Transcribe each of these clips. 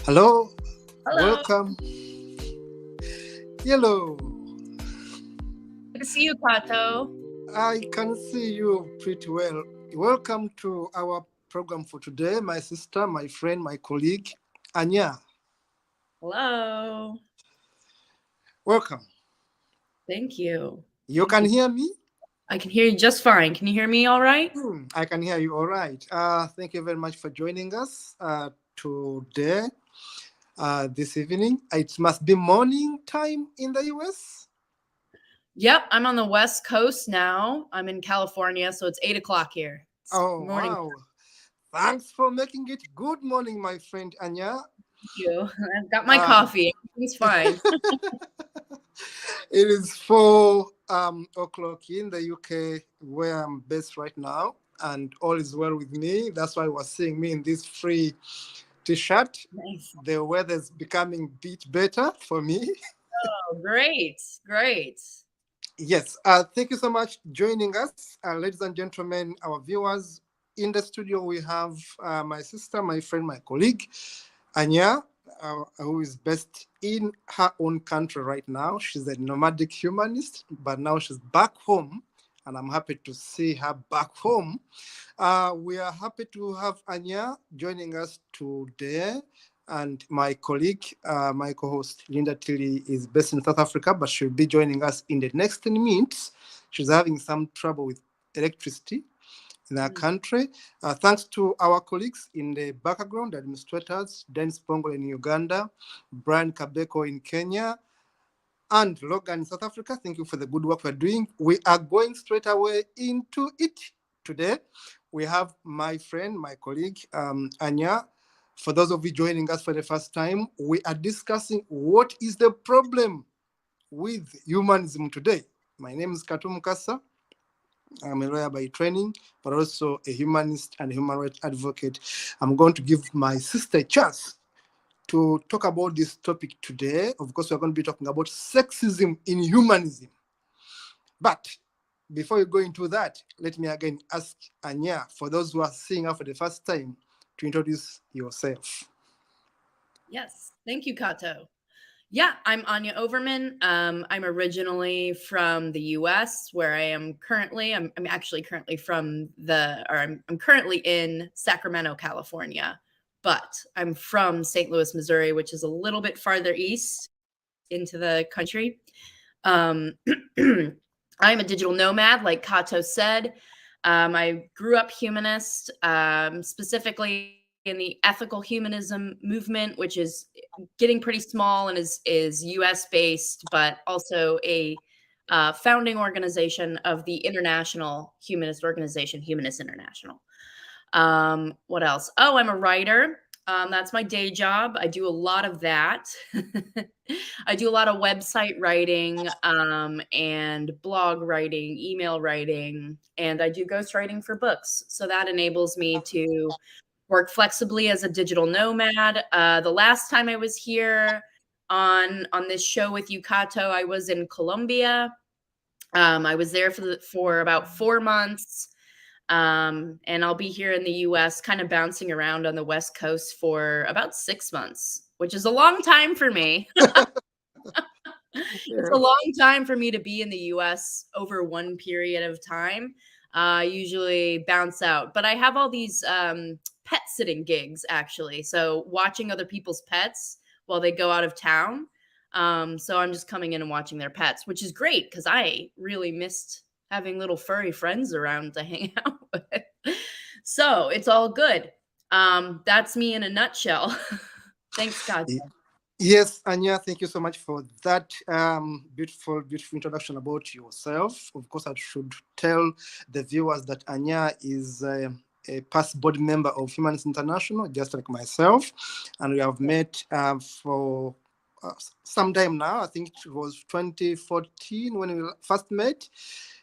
Hello, Hello. welcome. Hello, Good to see you, Kato. I can see you pretty well. Welcome to our program for today, my sister, my friend, my colleague, Anya. Hello. Welcome. Thank you. You Thank can you. hear me? I can hear you just fine. Can you hear me all right? I can hear you all right. Thank you very much for joining us today, this evening. It must be morning time in the US. Yep, I'm on the West Coast now. I'm in California, so it's 8 o'clock here. It's Oh, morning. wow. Thanks for making it. Good morning, my friend Anya. Thank you. I've got my Uh, coffee. Everything's fine. It is 4 o'clock in the UK where I'm based right now, and all is well with me. That's why we're seeing me in this free t-shirt. Nice. The weather's becoming a bit better for me. Oh, great. Great. Yes, thank you so much joining us, ladies and gentlemen, our viewers. In the studio, we have my sister, my friend, my colleague, Anya, who is based in her own country right now. She's a nomadic humanist, but now she's back home, and I'm happy to see her back home. We are happy to have Anya joining us today. And my colleague, my co-host Linda Tilly, is based in South Africa, but she'll be joining us in the next 10 minutes. She's having some trouble with electricity in our Mm. country. Thanks to our colleagues in the background, administrators, Dennis Pongo in Uganda, Brian Kabeko in Kenya, and Logan in South Africa. Thank you for the good work we're doing. We are going straight away into it today. We have my friend, my colleague, Anya. For those of you joining us for the first time, we are discussing what is the problem with humanism today. My name is Katum Kassa. I'm a lawyer by training, but also a humanist and human rights advocate. I'm going to give my sister a chance to talk about this topic today. Of course, we're going to be talking about sexism in humanism. But before we go into that, let me again ask Anya, for those who are seeing her for the first time, to introduce yourself. Yes. Thank you, Kato. Yeah, I'm Anya Overman. I'm originally from the U.S., where I am currently. I'm actually currently I'm currently in Sacramento, California, but I'm from St. Louis, Missouri, which is a little bit farther east into the country. Um, I'm a digital nomad, like Kato said. I grew up humanist, specifically in the ethical humanism movement, which is getting pretty small and is U.S. based, but also a founding organization of the international humanist organization, Humanist International. What else? Oh, I'm a writer. That's my day job. I do a lot of that. I do a lot of website writing and blog writing, email writing, and I do ghostwriting for books. So that enables me to work flexibly as a digital nomad. The last time I was here on this show with you, Kato, I was in Colombia. I was there for about 4 months. And I'll be here in the US, kind of bouncing around on the West Coast for about 6 months, which is a long time for me. It's a Yes. long time for me to be in the US over one period of time. I usually bounce out, but I have all these pet sitting gigs actually. So watching other people's pets while they go out of town. So I'm just coming in and watching their pets, which is great because I really missed having little furry friends around to hang out with. So it's all good. That's me in a nutshell. Thanks, God. Yes, Anya, thank you so much for that beautiful, beautiful introduction about yourself. Of course, I should tell the viewers that Anya is a past board member of Humanism International, just like myself, and we have met for some time now. I think it was 2014 when we first met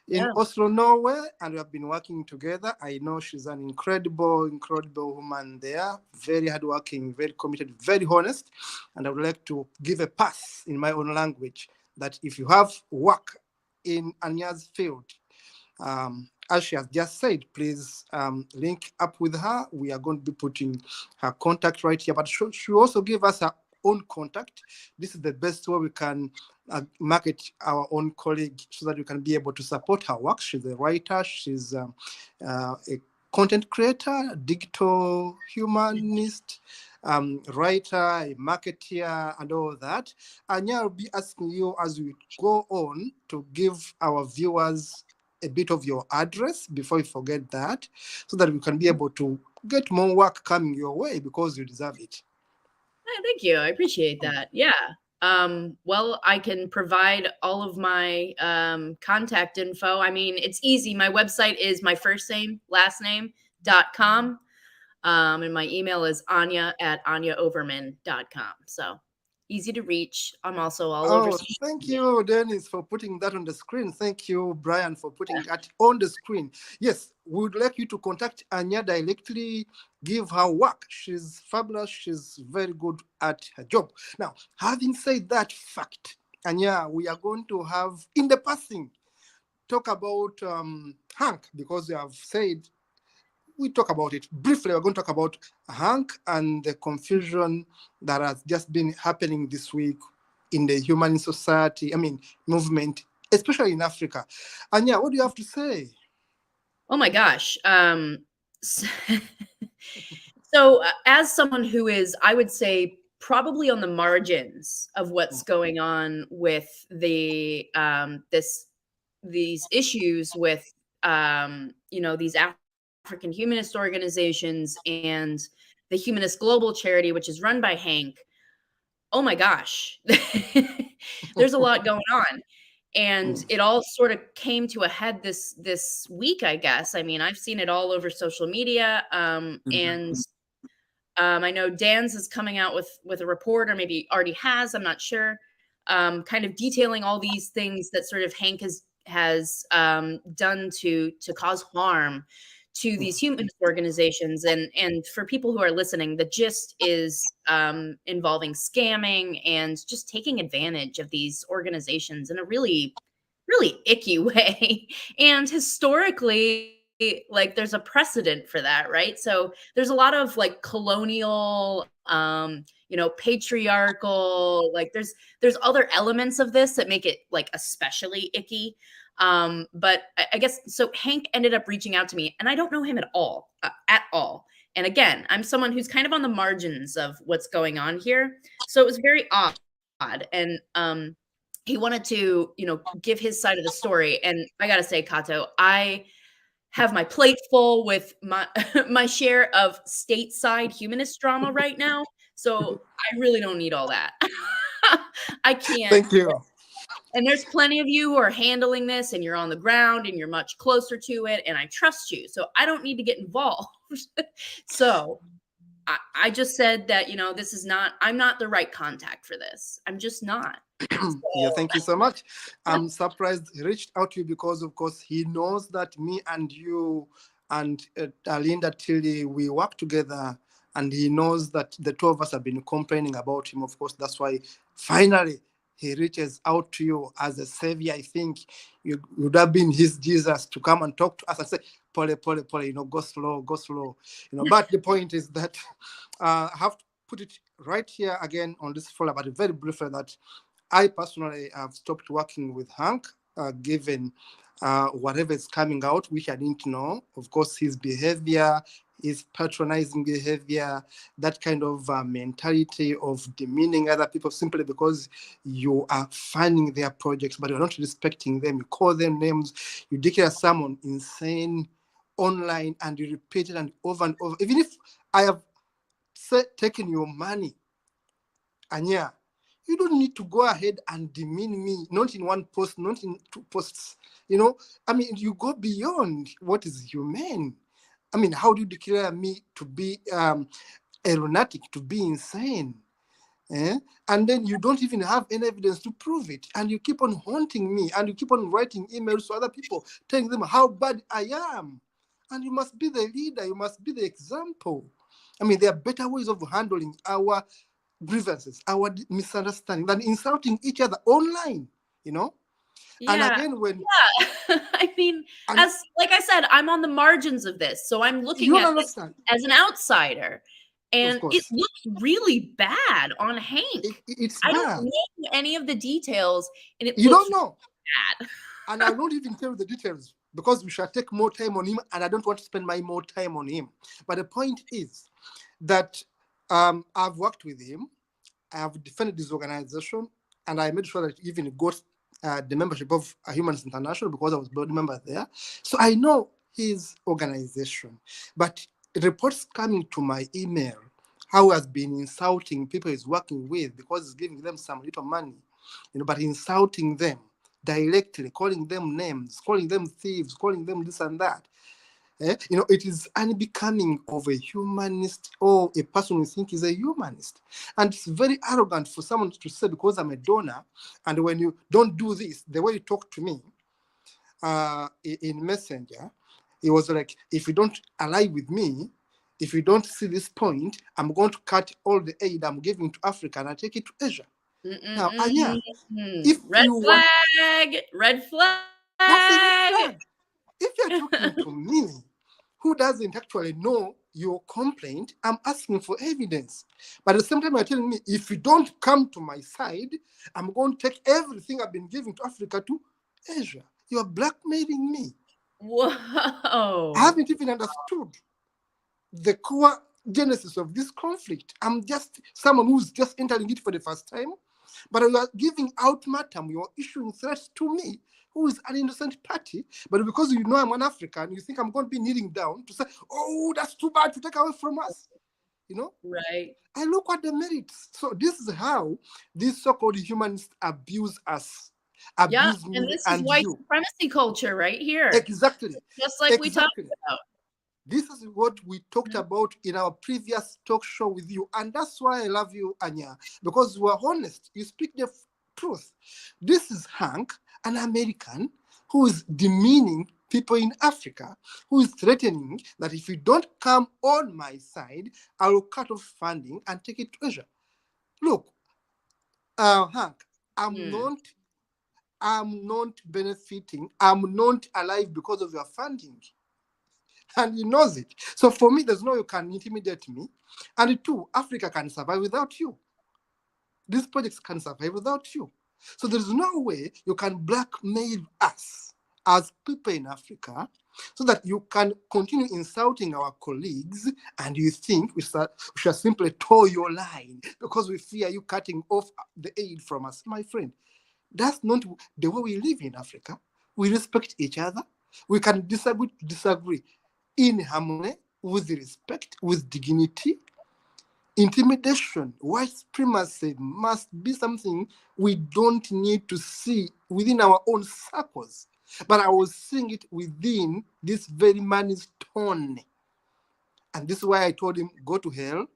in Yeah. Oslo, Norway, and we have been working together. I know she's an incredible, incredible woman there, very hardworking, very committed, very honest. And I would like to give a pass in my own language that if you have work in Anya's field, as she has just said, please link up with her. We are going to be putting her contact right here, but she also give us her own contact. This is the best way we can market our own colleague so that we can be able to support her work. She's a writer, she's a content creator, digital humanist, writer, a marketeer, and all that. And I'll be asking you as we go on to give our viewers a bit of your address before you forget that, so that we can be able to get more work coming your way because you deserve it. Thank you. I appreciate that. Yeah. Well, I can provide all of my contact info. I mean, it's easy. My website is my first name, last name.com. And my email is anya@anyaoverman.com. So easy to reach. I'm also all over Oh, social thank media. you, Dennis, for putting that on the screen. Thank you, Brian, for putting that on the screen. Yes, we would like you to contact Anya directly, give her work. She's fabulous. She's very good at her job. Now, having said that fact, Anya, we are going to have, in the passing, talk about Hank, because we have said we talk about it briefly. We're going to talk about Hank and the confusion that has just been happening this week in the human society, movement, especially in Africa. And yeah, what do you have to say? Oh my gosh. So, as someone who is, I would say, probably on the margins of what's going on with these issues with these African humanist organizations and the Humanist Global Charity, which is run by Hank. Oh my gosh, there's a lot going on. And it all sort of came to a head this week, I guess. I mean, I've seen it all over social media, and I know Dan's is coming out with a report, or maybe already has. I'm not sure. Kind of detailing all these things that sort of Hank has done to cause harm to these humanist organizations. And for people who are listening, the gist is involving scamming and just taking advantage of these organizations in a really, really icky way. And historically, like, there's a precedent for that, right? So there's a lot of like colonial, patriarchal, like there's other elements of this that make it like especially icky. But I guess so. Hank ended up reaching out to me, and I don't know him at all, And again, I'm someone who's kind of on the margins of what's going on here, so it was very odd. And he wanted to, give his side of the story. And I gotta say, Kato, I have my plate full with my my share of stateside humanist drama right now. So I really don't need all that. I can't. Thank you. And there's plenty of you who are handling this, and you're on the ground and you're much closer to it. And I trust you. So I don't need to get involved. So I just said that, I'm not the right contact for this. I'm just not. Yeah, thank you so much. I'm surprised he reached out to you because, of course, he knows that me and you and Linda Tilly, we work together, and he knows that the two of us have been complaining about him. Of course, that's why finally he reaches out to you as a savior. I think you would have been his Jesus to come and talk to us and say, Pole, go slow, go slow. But the point is that I have to put it right here again on this follow, but very briefly, that I personally have stopped working with Hank, given whatever is coming out, which I didn't know. Of course, his behavior, his patronizing behavior, that kind of mentality of demeaning other people simply because you are funding their projects, but you're not respecting them. You call them names, you declare someone insane online, and you repeat it and over. Even if I have taken your money, Anya, you don't need to go ahead and demean me, not in one post, not in two posts. You go beyond what is humane. How do you declare me to be a lunatic, to be insane? And then you don't even have any evidence to prove it. And you keep on haunting me, and you keep on writing emails to other people, telling them how bad I am. And you must be the leader, you must be the example. There are better ways of handling our grievances, our misunderstanding, than insulting each other online. And Yeah. again, when I mean, and as like I said, I'm on the margins of this, so I'm you looking don't at this understand, as an outsider, of and it course, looks really bad on Hank. it's I don't bad. know any of the details, and it You looks don't know. bad. And I'll not even tell you the details because we shall take more time on him, and I don't want to spend my more time on him. But the point is that I've worked with him, I have defended his organization, and I made sure that even it got the membership of Humanism International because I was board member there. So I know his organization. But reports coming to my email how he has been insulting people he's working with because he's giving them some little money, but insulting them directly, calling them names, calling them thieves, calling them this and that. It is unbecoming of a humanist or a person who thinks is a humanist. And it's very arrogant for someone to say, because I'm a donor, and when you don't do this, the way you talk to me in Messenger, it was like, if you don't ally with me, if you don't see this point, I'm going to cut all the aid I'm giving to Africa and I take it to Asia. Now, Anya, if Red you want, flag, red that's a red flag. flag. If you're talking to me, who doesn't actually know your complaint, I'm asking for evidence. But at the same time, you're telling me, if you don't come to my side, I'm going to take everything I've been giving to Africa to Asia. You're blackmailing me. Whoa. I haven't even understood the core genesis of this conflict. I'm just someone who's just entering it for the first time. But you are giving ultimatum, you are issuing threats to me, who is an innocent party. But because you know I'm an African, you think I'm going to be kneeling down to say, oh, that's too bad to take away from us. Right. I look at the merits. So this is how these so-called humanists abuse us, Yeah, abuse and me this is and white you. supremacy culture right here. Exactly. Just like we talked Exactly. about. This is what we talked about in our previous talk show with you. And that's why I love you, Anya, because you are honest. You speak the truth. This is Hank, an American who is demeaning people in Africa, who is threatening that if you don't come on my side, I will cut off funding and take it to Asia. Look, Hank, I'm not benefiting. I'm not alive because of your funding. And he knows it. So for me, there's no way you can intimidate me. And two, Africa can survive without you. These projects can survive without you. So there's no way you can blackmail us as people in Africa so that you can continue insulting our colleagues and you think we shall simply toe your line because we fear you cutting off the aid from us. My friend, that's not the way we live in Africa. We respect each other. We can disagree in harmony, with respect, with dignity. Intimidation, white supremacy must be something we don't need to see within our own circles. But I was seeing it within this very man's tone. And this is why I told him, go to hell.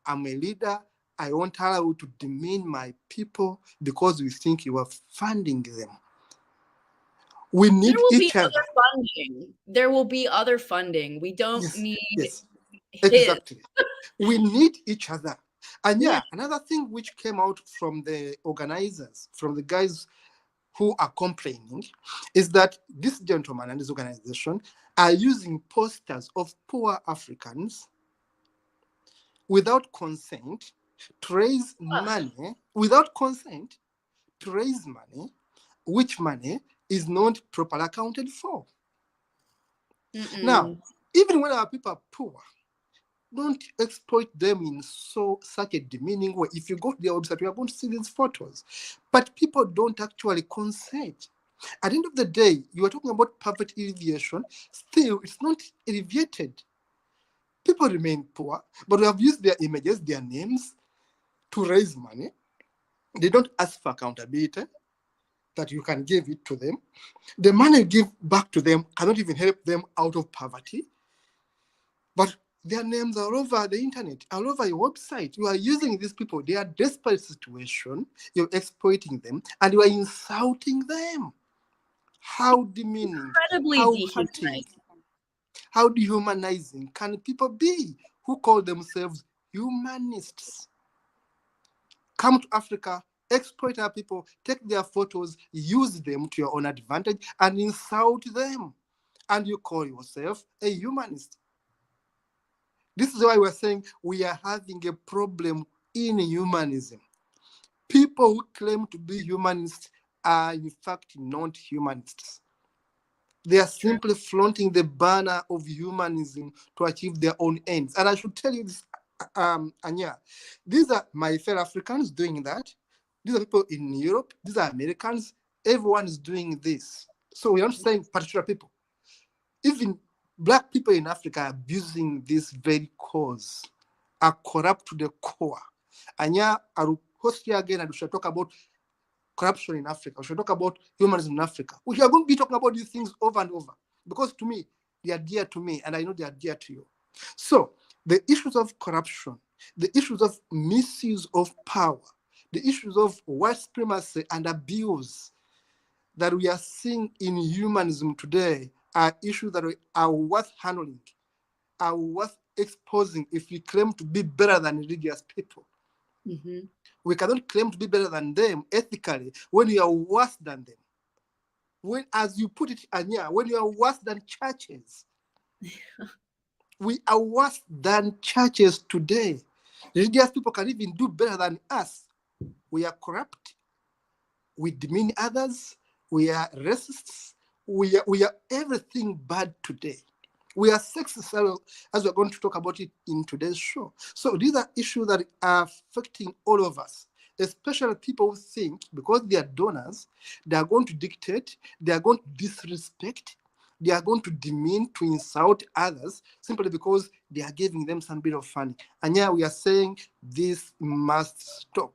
I'm a leader. I won't allow you to demean my people because you think you are funding them. We need each other. There will be other funding. We don't need yes, his. exactly. We need each other. And another thing which came out from the organizers, from the guys who are complaining, is that this gentleman and his organization are using posters of poor Africans without consent to raise money, which money is not properly accounted for. Now, even when our people are poor, don't exploit them in such a demeaning way. If you go to their website, you are going to see these photos. But people don't actually consent. At the end of the day, you are talking about poverty alleviation. Still, it's not alleviated. People remain poor, but we have used their images, their names, to raise money. They don't ask for accountability, that you can give it to them. The money you give back to them cannot even help them out of poverty. But their names are all over the internet, all over your website. You are using these people. They are desperate situation. You're exploiting them, and you are insulting them. How demeaning, Incredibly how hurting, dehumanizing. how dehumanizing can people be who call themselves humanists? Come to Africa, exploit our people, take their photos, use them to your own advantage, and insult them. And you call yourself a humanist. This is why we're saying we are having a problem in humanism. People who claim to be humanists are, in fact, not humanists. They are True. simply flaunting the banner of humanism to achieve their own ends. And I should tell you this, Anya, these are my fellow Africans doing that. These are people in Europe. These are Americans. Everyone is doing this. So we're not saying particular people. Even black people in Africa are abusing this very cause, are corrupt to the core. Anya, I will host you again and we shall talk about corruption in Africa. We should talk about humanism in Africa. We are going to be talking about these things over and over because to me, they are dear to me and I know they are dear to you. So the issues of corruption, the issues of misuse of power, the issues of white supremacy and abuse that we are seeing in humanism today are issues that are worth handling, are worth exposing if we claim to be better than religious people. Mm-hmm. We cannot claim to be better than them ethically when we are worse than them. When, as you put it, Anya, when you are worse than churches, we are worse than churches today. Religious people can even do better than us. We are corrupt. We demean others. We are racists. We are everything bad today. We are sexist, as we're going to talk about it in today's show. So these are issues that are affecting all of us, especially people who think because they are donors, they are going to dictate, they are going to disrespect, they are going to demean, to insult others simply because they are giving them some bit of money. And yeah, we are saying this must stop.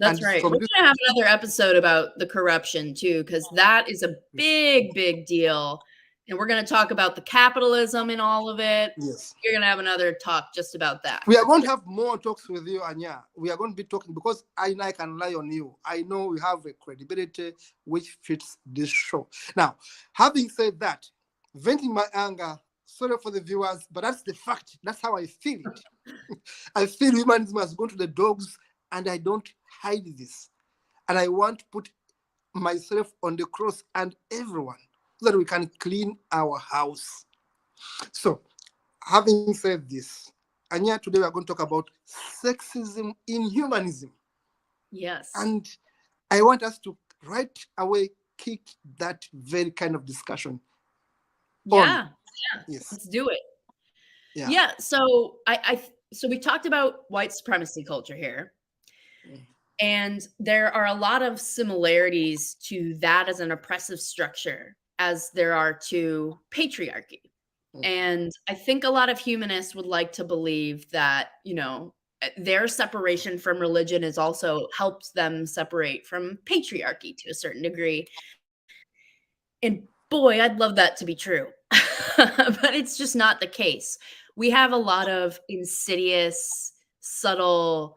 That's And right. from We're this, going to have another episode about the corruption too, because that is a big, big deal. And we're going to talk about the capitalism in all of it. yes. You're going to have another talk just about that. We are going to have more talks with you, Anya. We are going to be talking because I can rely on you. I know we have a credibility which fits this show. Now, having said that, venting my anger, sorry for the viewers, but that's the fact. That's how I feel it. I feel humanism has gone to the dogs, and I don't hide this. And I want to put myself on the cross and everyone so that we can clean our house. So, having said this, Anya, today we are going to talk about sexism in humanism. Yes. And I want us to right away kick that very kind of discussion on. Yeah. Yes. Let's do it. Yeah. Yeah. So so we talked about white supremacy culture here. And there are a lot of similarities to that as an oppressive structure as there are to patriarchy. And I think a lot of humanists would like to believe that, their separation from religion has also helped them separate from patriarchy to a certain degree. And boy, I'd love that to be true. But it's just not the case. We have a lot of insidious, subtle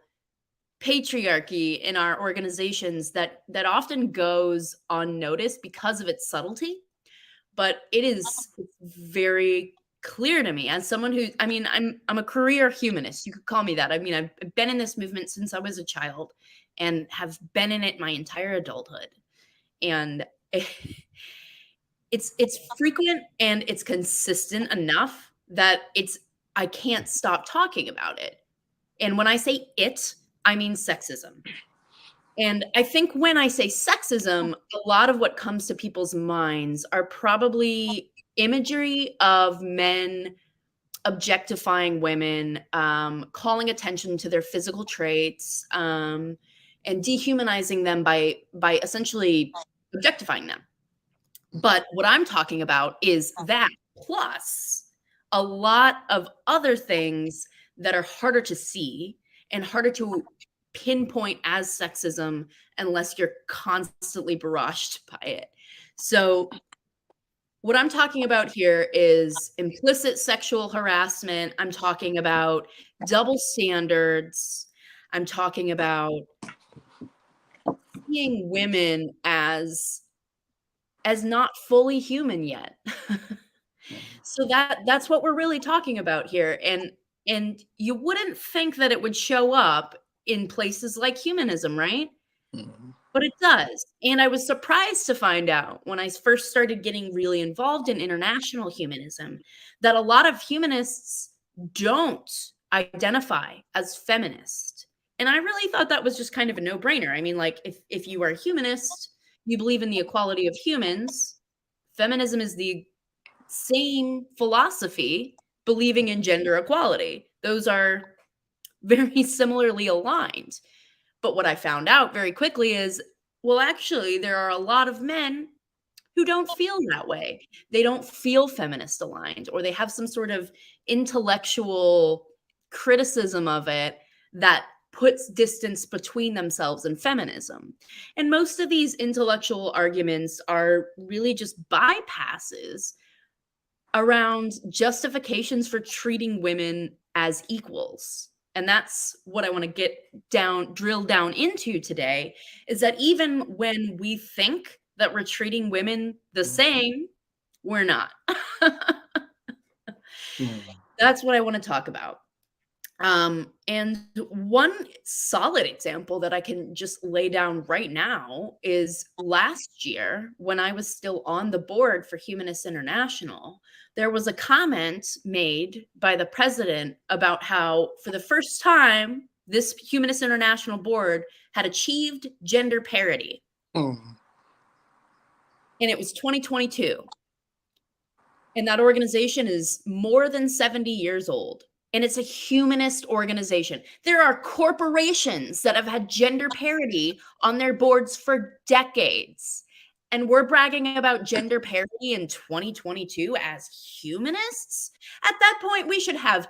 patriarchy in our organizations that often goes unnoticed because of its subtlety, but it's very clear to me as someone who, I mean, I'm a career humanist. You could call me that. I mean, I've been in this movement since I was a child and have been in it my entire adulthood. And it's frequent and it's consistent enough that I can't stop talking about it. And when I say it, I mean sexism. And I think when I say sexism, a lot of what comes to people's minds are probably imagery of men objectifying women, calling attention to their physical traits, and dehumanizing them by essentially objectifying them. But what I'm talking about is that plus a lot of other things that are harder to see and harder to pinpoint as sexism unless you're constantly barraged by it. So, what I'm talking about here is implicit sexual harassment. I'm talking about double standards. I'm talking about seeing women as not fully human yet. So that's what we're really talking about here. And you wouldn't think that it would show up in places like humanism, right? Mm. But it does. And I was surprised to find out when I first started getting really involved in international humanism that a lot of humanists don't identify as feminist. And I really thought that was just kind of a no-brainer. I mean, like if you are a humanist, you believe in the equality of humans, feminism is the same philosophy believing in gender equality. Those are very similarly aligned. But what I found out very quickly is, well, actually, there are a lot of men who don't feel that way. They don't feel feminist aligned, or they have some sort of intellectual criticism of it that puts distance between themselves and feminism. And most of these intellectual arguments are really just bypasses around justifications for treating women as equals. And that's what I want to drill down into today, is that even when we think that we're treating women the same, we're not. Mm. That's what I want to talk about. And one solid example that I can just lay down right now is last year when I was still on the board for Humanists International, there was a comment made by the president about how, for the first time, this Humanist International board had achieved gender parity. Mm. And it was 2022. And that organization is more than 70 years old. And it's a humanist organization. There are corporations that have had gender parity on their boards for decades. And we're bragging about gender parity in 2022 as humanists? At that point, we should have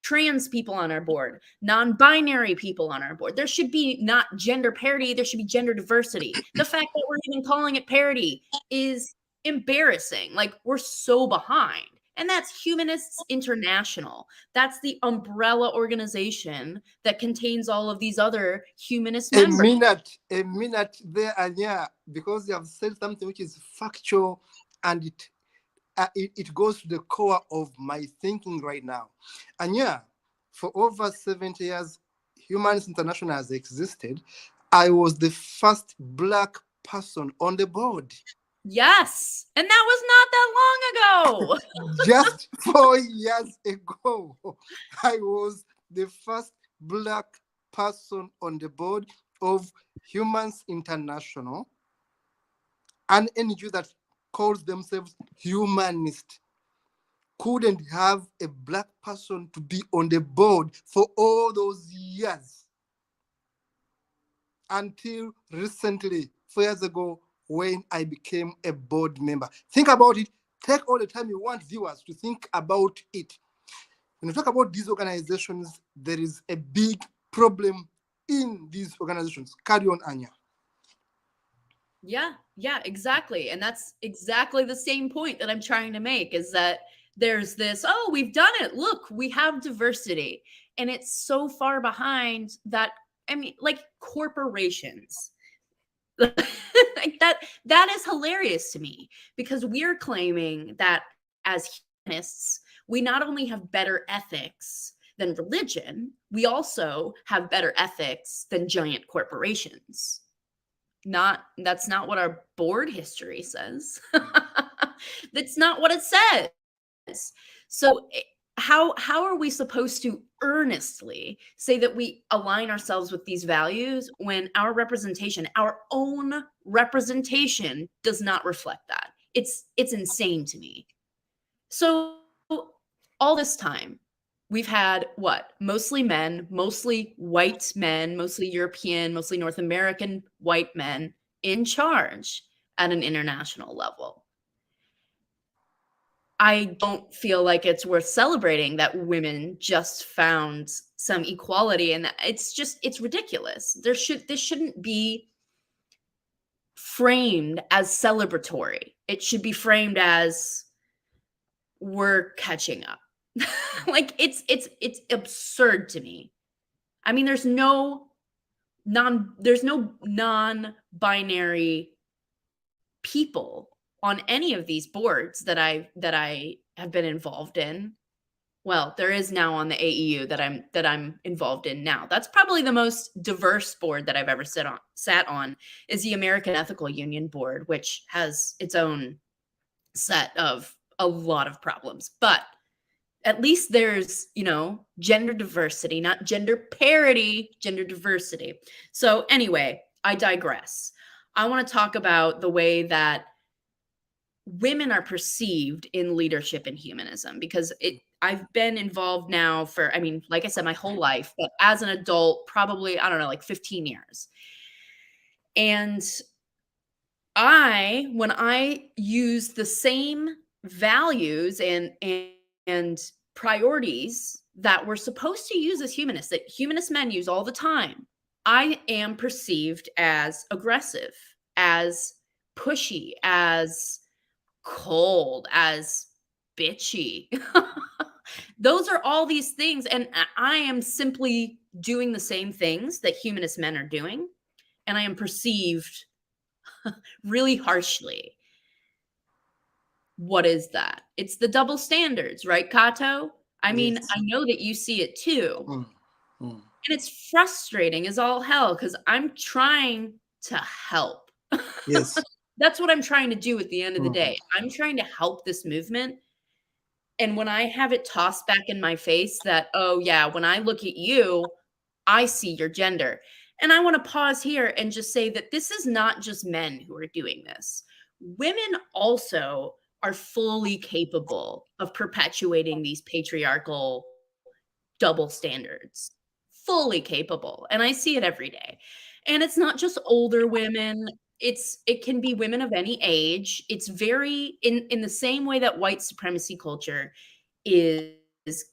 trans people on our board, non-binary people on our board. There should be not gender parity, there should be gender diversity. The fact that we're even calling it parity is embarrassing. Like, we're so behind. And that's Humanists International. That's the umbrella organization that contains all of these other humanist members. A minute there, Anya, because you have said something which is factual, and it goes to the core of my thinking right now. Anya, for over 70 years, Humanists International has existed. I was the first Black person on the board. Yes. And that was not that long ago. Just 4 years ago, I was the first Black person on the board of Humans International, an NGO that calls themselves humanist. Couldn't have a Black person to be on the board for all those years until recently, 4 years ago, when I became a board member. Think about it. Take all the time you want, viewers, to think about it. When you talk about these organizations, there is a big problem in these organizations. Carry on, Anya. Yeah, exactly. And that's exactly the same point that I'm trying to make, is that there's this, oh, we've done it. Look, we have diversity. And it's so far behind that, I mean, like corporations. Like that is hilarious to me, because we're claiming that as humanists, we not only have better ethics than religion, we also have better ethics than giant corporations. That's not what our board history says. That's not what it says. So how are we supposed to earnestly say that we align ourselves with these values when our own representation does not reflect that? It's insane to me. So all this time, we've had what? Mostly men, mostly white men, mostly European, mostly North American white men in charge at an international level. I don't feel like it's worth celebrating that women just found some equality, and it's ridiculous. This shouldn't be framed as celebratory. It should be framed as we're catching up. Like it's absurd to me. I mean, there's no non-binary people on any of these boards that I have been involved in. Well, there is now on the AEU that I'm involved in now. That's probably the most diverse board that I've ever sat on is the American Ethical Union Board, which has its own set of a lot of problems. But at least there's, gender diversity, not gender parity, gender diversity. So anyway, I digress. I want to talk about the way that women are perceived in leadership in humanism, because I've been involved now for, I mean, like I said, my whole life, but as an adult, probably, I don't know, like 15 years. And when I use the same values and priorities that we're supposed to use as humanists, that humanist men use all the time, I am perceived as aggressive, as pushy, as cold, as bitchy. Those are all these things. And I am simply doing the same things that humanist men are doing. And I am perceived really harshly. What is that? It's the double standards, right, Kato? I mean, Yes. I know that you see it too. Mm, mm. And it's frustrating as all hell because I'm trying to help. Yes. That's what I'm trying to do at the end of the Mm, day. I'm trying to help this movement. And when I have it tossed back in my face that, oh, yeah, when I look at you, I see your gender. And I want to pause here and just say that this is not just men who are doing this. Women also are fully capable of perpetuating these patriarchal double standards. Fully capable. And I see it every day. And it's not just older women, it can be women of any age. It's very in the same way that white supremacy culture is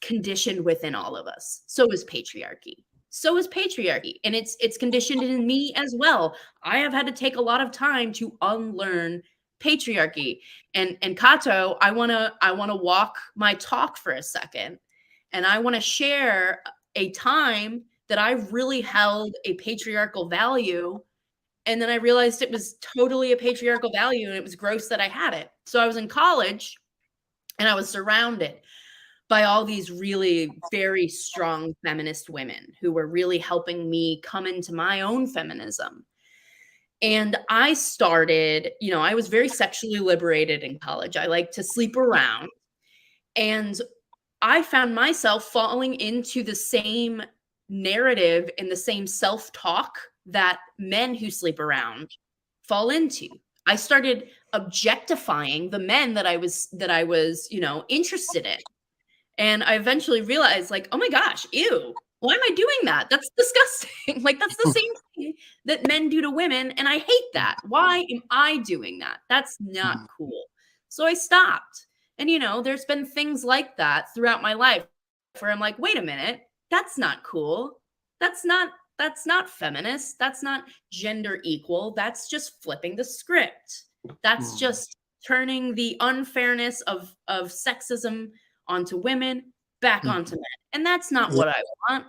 conditioned within all of us. So is patriarchy. So is patriarchy. And it's conditioned in me as well. I have had to take a lot of time to unlearn patriarchy. And Kato, I wanna walk my talk for a second. And I want to share a time that I really held a patriarchal value. And then I realized it was totally a patriarchal value and it was gross that I had it. So I was in college and I was surrounded by all these really very strong feminist women who were really helping me come into my own feminism. And I started, I was very sexually liberated in college. I like to sleep around. And I found myself falling into the same narrative and the same self-talk that men who sleep around fall into. I started objectifying the men that I was, interested in. And I eventually realized, like, oh my gosh, ew, why am I doing that? That's disgusting. Like, that's the same thing that men do to women. And I hate that. Why am I doing that? That's not mm, cool. So I stopped. And, there's been things like that throughout my life where I'm like, wait a minute, that's not cool. That's not that's not feminist. That's not gender equal. That's just flipping the script. That's mm, just turning the unfairness of sexism onto women, back mm. onto men. And that's not Yeah. what I want.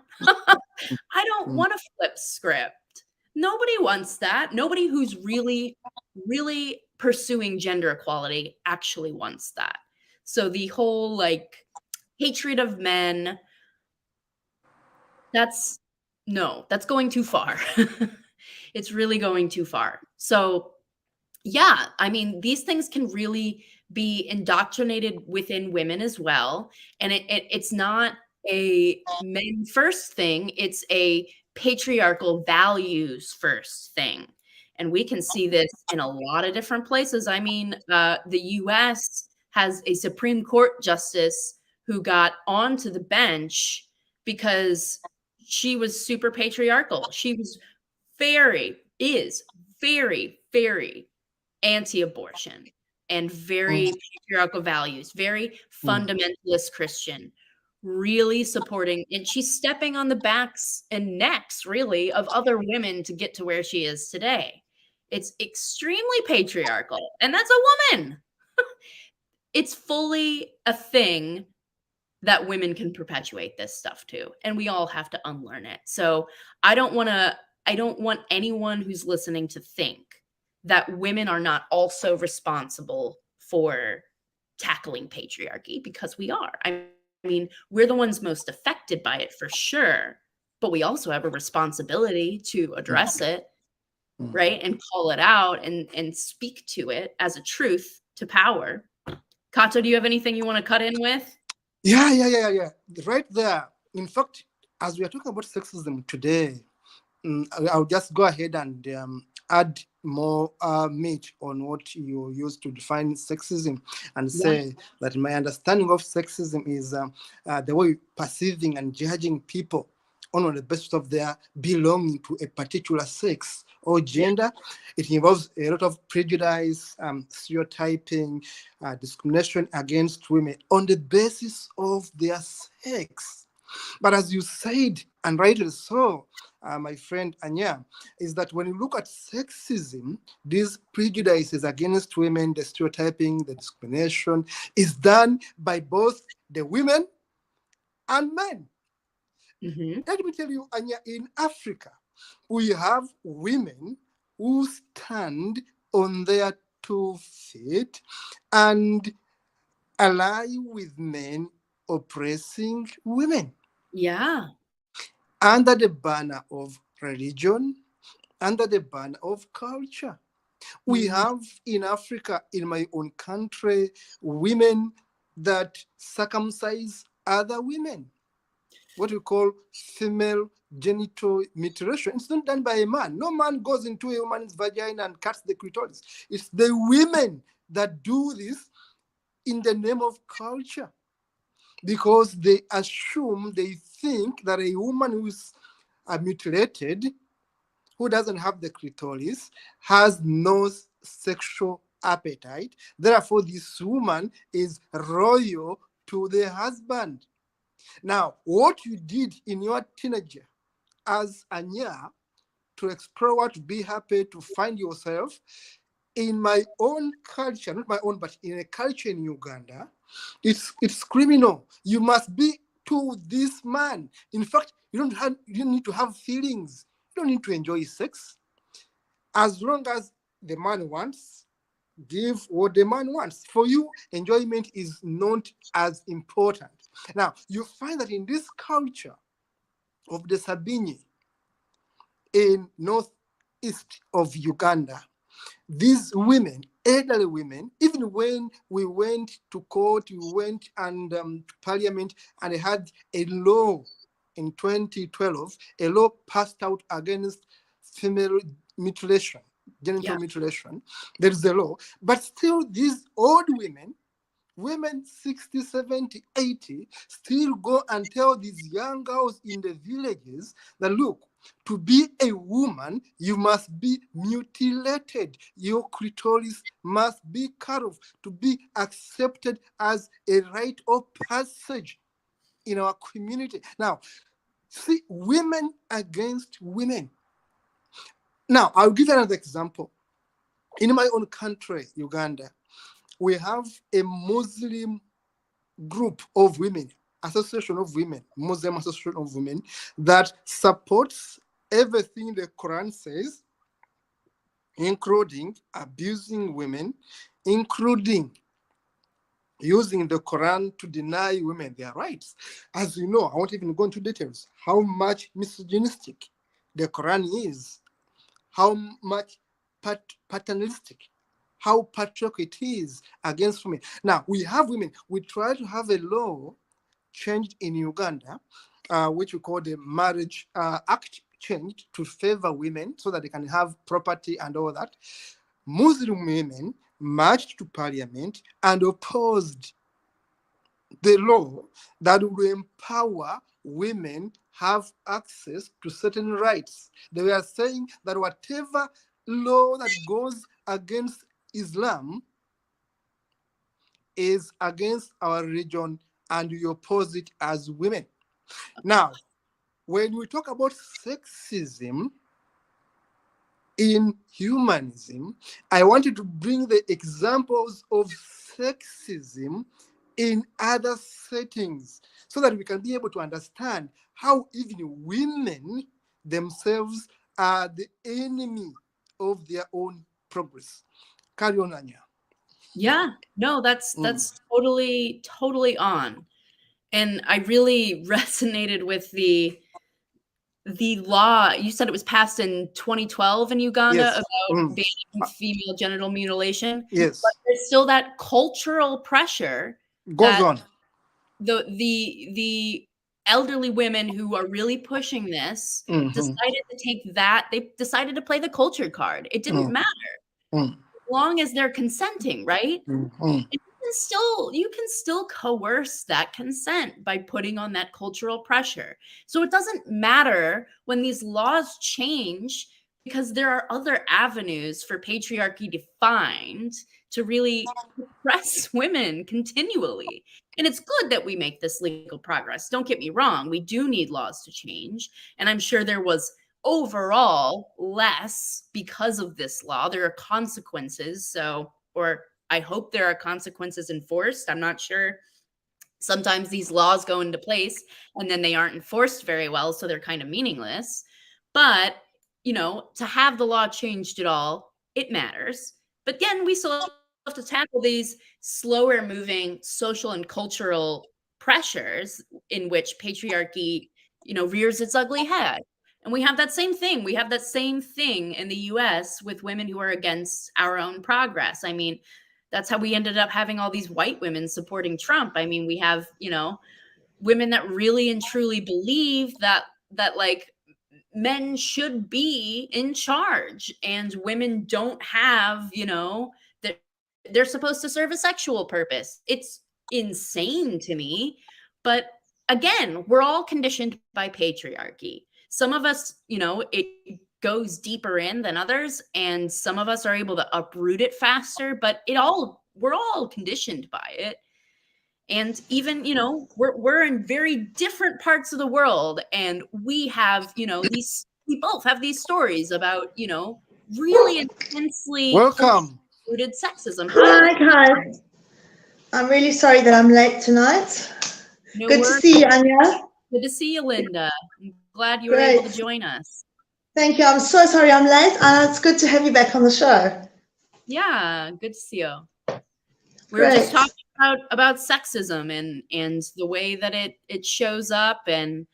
I don't Mm, want to flip script. Nobody wants that. Nobody who's really, really pursuing gender equality actually wants that. So the whole like hatred of men, that's no, that's going too far. It's really going too far. So yeah, I mean, these things can really be indoctrinated within women as well. And it's not a men first thing, it's a patriarchal values first thing. And we can see this in a lot of different places. I mean, the US has a Supreme Court justice who got onto the bench because she was super patriarchal. She was is very, very anti-abortion and mm, very patriarchal values, very mm, fundamentalist Christian, really supporting, and she's stepping on the backs and necks really of other women to get to where she is today. It's extremely patriarchal, and that's a woman. It's fully a thing that women can perpetuate this stuff too, and we all have to unlearn it. So I don't want anyone who's listening to think that women are not also responsible for tackling patriarchy, because we are. I mean, mean, we're the ones most affected by it for sure, but we also have a responsibility to address it, right? And call it out and speak to it as a truth to power. Kato, do you have anything you want to cut in with? Yeah. Right there. In fact, as we are talking about sexism today, I'll just go ahead and add more meat on what you used to define sexism, and Yeah. say that my understanding of sexism is the way perceiving and judging people on the basis of their belonging to a particular sex or gender. It involves a lot of prejudice, stereotyping, discrimination against women on the basis of their sex. But as you said, and rightly so, my friend Anya, is that when you look at sexism, these prejudices against women, the stereotyping, the discrimination, is done by both the women and men. Mm-hmm. Let me tell you, Anya, in Africa, we have women who stand on their 2 feet and ally with men oppressing women Yeah. under the banner of religion, under the banner of culture. We Mm-hmm. have in Africa, in my own country, women that circumcise other women, what we call female genital mutilation. It's not done by a man. No man goes into a woman's vagina and cuts the clitoris. It's the women that do this in the name of culture, because they assume, they think that a woman who's mutilated, who doesn't have the clitoris, has no sexual appetite. Therefore, this woman is royal to the husband. Now, what you did in your teenager as Anya to explore what, to be happy, to find yourself, in my own culture, not my own, but in a culture in Uganda, it's criminal. You must be to this man. In fact, you don't need to have feelings. You don't need to enjoy sex. As long as the man wants, give what the man wants. For you, enjoyment is not as important. Now, you find that in this culture of the Sabini in northeast of Uganda, these women, elderly women, even when we went to court, we went and to parliament, and they had a law in 2012, a law passed out against female mutilation, genital Yeah. mutilation. There is a law, but still these old women 60, 70, 80, still go and tell these young girls in the villages that, look, to be a woman, you must be mutilated. Your clitoris must be cut off to be accepted as a rite of passage in our community. Now, see, women against women. Now, I'll give you another example. In my own country, Uganda, we have a Muslim group of women, association of women, Muslim association of women, that supports everything the Quran says, including abusing women, including using the Quran to deny women their rights. As you know, I won't even go into details how much misogynistic the Quran is, how much paternalistic, how patriarchal it is against women. Now, we have women. We try to have a law changed in Uganda, which we call the Marriage Act, changed to favor women so that they can have property and all that. Muslim women marched to parliament and opposed the law that would empower women have access to certain rights. They were saying that whatever law that goes against Islam is against our religion, and we oppose it as women. Now, when we talk about sexism in humanism, I wanted to bring the examples of sexism in other settings so that we can be able to understand how even women themselves are the enemy of their own progress. Carry on, Anya. Yeah. No, that's totally on. And I really resonated with the law. You said it was passed in 2012 in Uganda Yes. about Mm. banning female genital mutilation, but Yes. there's still that cultural pressure Goes that on. the elderly women who are really pushing this Mm-hmm. decided to take that. They decided to play the culture card. It didn't Mm. matter Mm. as long as they're consenting, right? Mm. You can still coerce that consent by putting on that cultural pressure. So it doesn't matter when these laws change, because there are other avenues for patriarchy to find to really oppress women continually. And it's good that we make this legal progress. Don't get me wrong, we do need laws to change, and I'm sure there was overall less because of this law. There are consequences, so, or I hope there are consequences enforced. I'm not sure. Sometimes these laws go into place and then they aren't enforced very well, so they're kind of meaningless. But, to have the law changed at all, it matters. But again, we still have to tackle these slower moving social and cultural pressures in which patriarchy, rears its ugly head. And we have that same thing. We have that same thing in the US with women who are against our own progress. I mean, that's how we ended up having all these white women supporting Trump. I mean, we have, women that really and truly believe that like men should be in charge and women don't have, that they're supposed to serve a sexual purpose. It's insane to me. But again, we're all conditioned by patriarchy. Some of us, it goes deeper in than others, and some of us are able to uproot it faster, but we're all conditioned by it. And even, we're in very different parts of the world, and we have, we both have these stories about, really intensely culturally Welcome. rooted sexism. Hi, Hi guys, I'm really sorry that I'm late tonight. no Good to worries. see you, Anya. Good to see you, Linda. I'm glad you were able to Great. join us. Thank you. I'm so sorry I'm late. It's good to have you back on the show. Yeah, good to see you. We were just Great. talking about sexism and the way that it shows up, and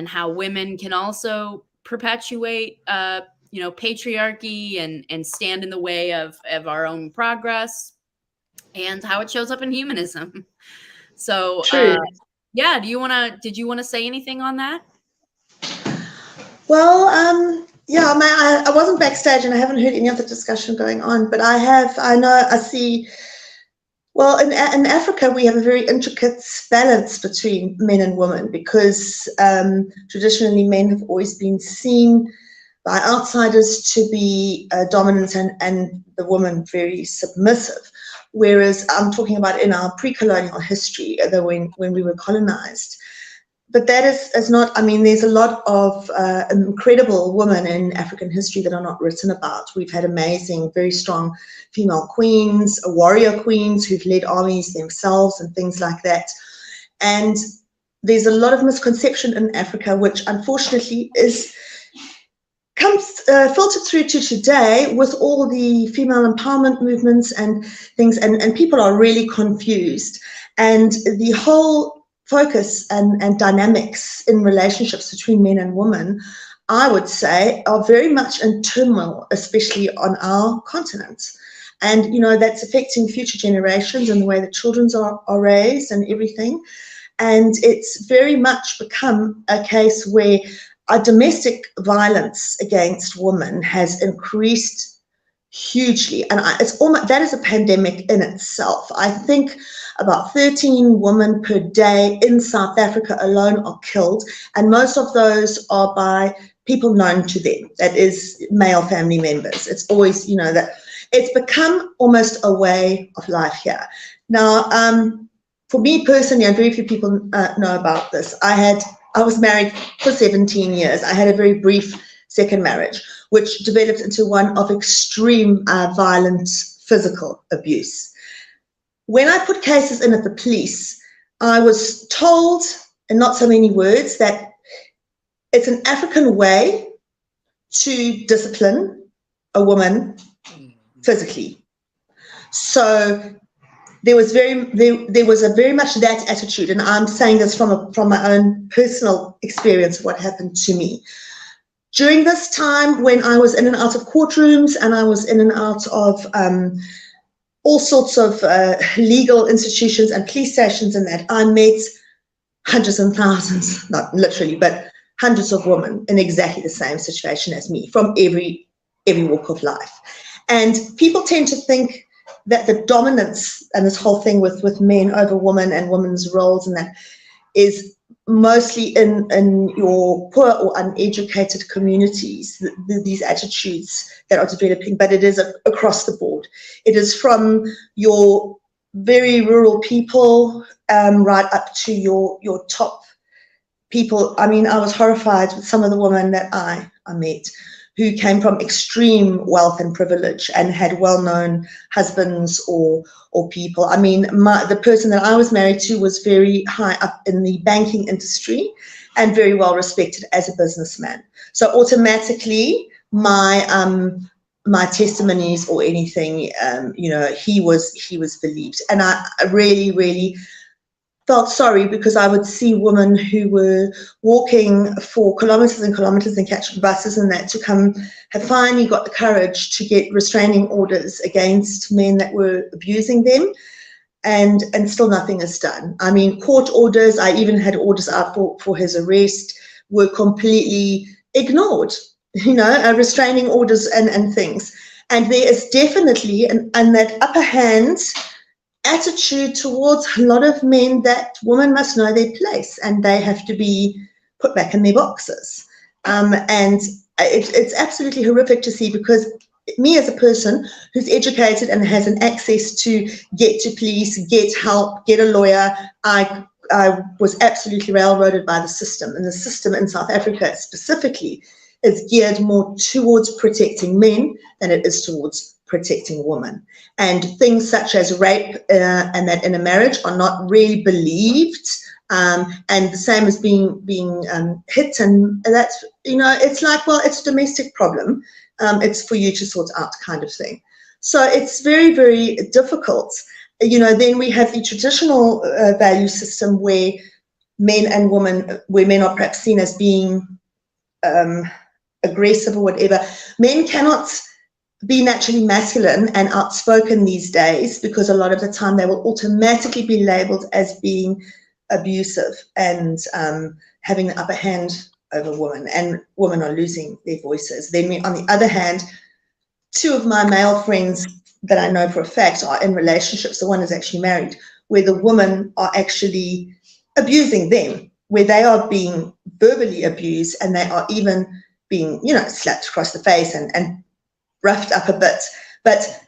how women can also perpetuate patriarchy and stand in the way of our own progress, and how it shows up in humanism. So True. yeah, did you want to say anything on that? Well, yeah, I wasn't backstage and I haven't heard any of the discussion going on, but I see. Well, in Africa, we have a very intricate balance between men and women because traditionally men have always been seen by outsiders to be dominant and the woman very submissive. Whereas I'm talking about in our pre-colonial history, when we were colonized. But that is not, I mean, there's a lot of incredible women in African history that are not written about. We've had amazing, very strong female queens, warrior queens who've led armies themselves and things like that. And there's a lot of misconception in Africa, which unfortunately comes filtered through to today with all the female empowerment movements and things, and people are really confused. And the whole focus and dynamics in relationships between men and women, I would say, are very much in turmoil, especially on our continent. And, that's affecting future generations and the way the children are raised and everything. And it's very much become a case where our domestic violence against women has increased hugely, and it's almost, that is a pandemic in itself. I think about 13 women per day in South Africa alone are killed, and most of those are by people known to them, that is male family members. It's always, that it's become almost a way of life here. Now, for me personally, and very few people know about this, I was married for 17 years. I had a very brief second marriage, which developed into one of extreme violent physical abuse. When I put cases in at the police, I was told, in not so many words, that it's an African way to discipline a woman physically. So there was a very much that attitude, and I'm saying this from my own personal experience of what happened to me. During this time when I was in and out of courtrooms and I was in and out of all sorts of legal institutions and police stations and that, I met hundreds and thousands, not literally, but hundreds of women in exactly the same situation as me from every walk of life. And people tend to think that the dominance and this whole thing with men over women and women's roles and that is mostly in your poor or uneducated communities, these attitudes that are developing, but it is across the board. It is from your very rural people right up to your top people. I mean, I was horrified with some of the women that I met who came from extreme wealth and privilege and had well-known husbands or people. I mean, the person that I was married to was very high up in the banking industry and very well respected as a businessman. So automatically, my testimonies or anything, he was believed, and I really, really felt sorry because I would see women who were walking for kilometers and kilometers and catching buses and that to have finally got the courage to get restraining orders against men that were abusing them, and still nothing is done. I mean, court orders, I even had orders out for his arrest, were completely ignored, restraining orders and things. And there is definitely and that upper hand attitude towards a lot of men that women must know their place and they have to be put back in their boxes. And it's absolutely horrific to see, because me as a person who's educated and has an access to get to police, get help, get a lawyer, I was absolutely railroaded by the system. And the system in South Africa specifically is geared more towards protecting men than it is towards protecting women. And things such as rape and that in a marriage are not really believed, and the same as being hit, and that's, it's like, well, it's a domestic problem, it's for you to sort out kind of thing. So it's very, very difficult. Then we have the traditional value system where men and women, where men are perhaps seen as being aggressive or whatever. Men cannot be naturally masculine and outspoken these days because a lot of the time they will automatically be labeled as being abusive and having the upper hand over women, and women are losing their voices. Then on the other hand, two of my male friends that I know for a fact are in relationships. The one is actually married, where the women are actually abusing them, where they are being verbally abused and they are even being, slapped across the face and roughed up a bit, but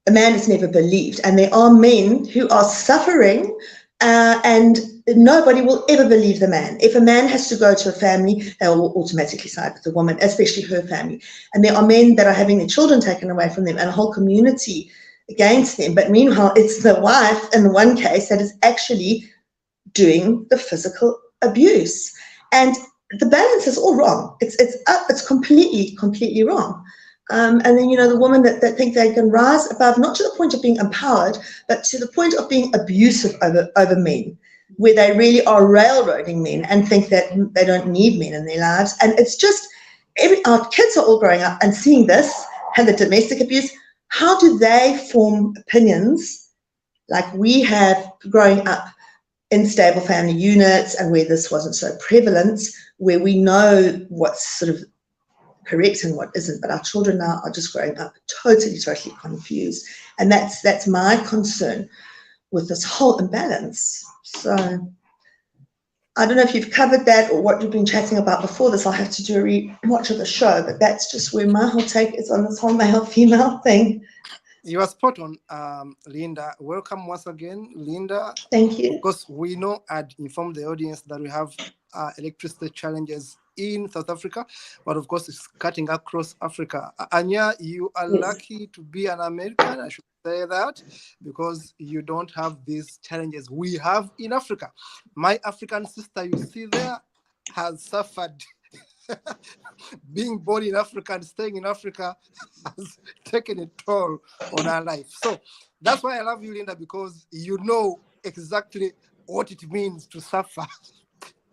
a man is never believed. And there are men who are suffering and nobody will ever believe the man. If a man has to go to a family, they will automatically side with the woman, especially her family. And there are men that are having their children taken away from them and a whole community against them. But meanwhile, it's the wife in the one case that is actually doing the physical abuse. And the balance is all wrong. It's completely wrong. And then, the women that think they can rise above, not to the point of being empowered, but to the point of being abusive over men, where they really are railroading men and think that they don't need men in their lives. And it's just, our kids are all growing up and seeing this and the domestic abuse. How do they form opinions like we have growing up in stable family units and where this wasn't so prevalent, where we know what's sort of correct and what isn't, but our children now are just growing up totally confused, and that's my concern with this whole imbalance. So I don't know if you've covered that or what you've been chatting about before this. I'll have to do a re-watch of the show, but that's just where my whole take is on this whole male-female thing. You are spot on, Linda. Welcome once again, Linda. Thank you. Because we know I'd informed the audience that we have electricity challenges in South Africa, but of course it's cutting across Africa. Anya, you are lucky to be an American, I should say that, because you don't have these challenges we have in Africa. My African sister you see there has suffered being born in Africa and staying in Africa has taken a toll on our life. So that's why I love you, Linda, because you know exactly what it means to suffer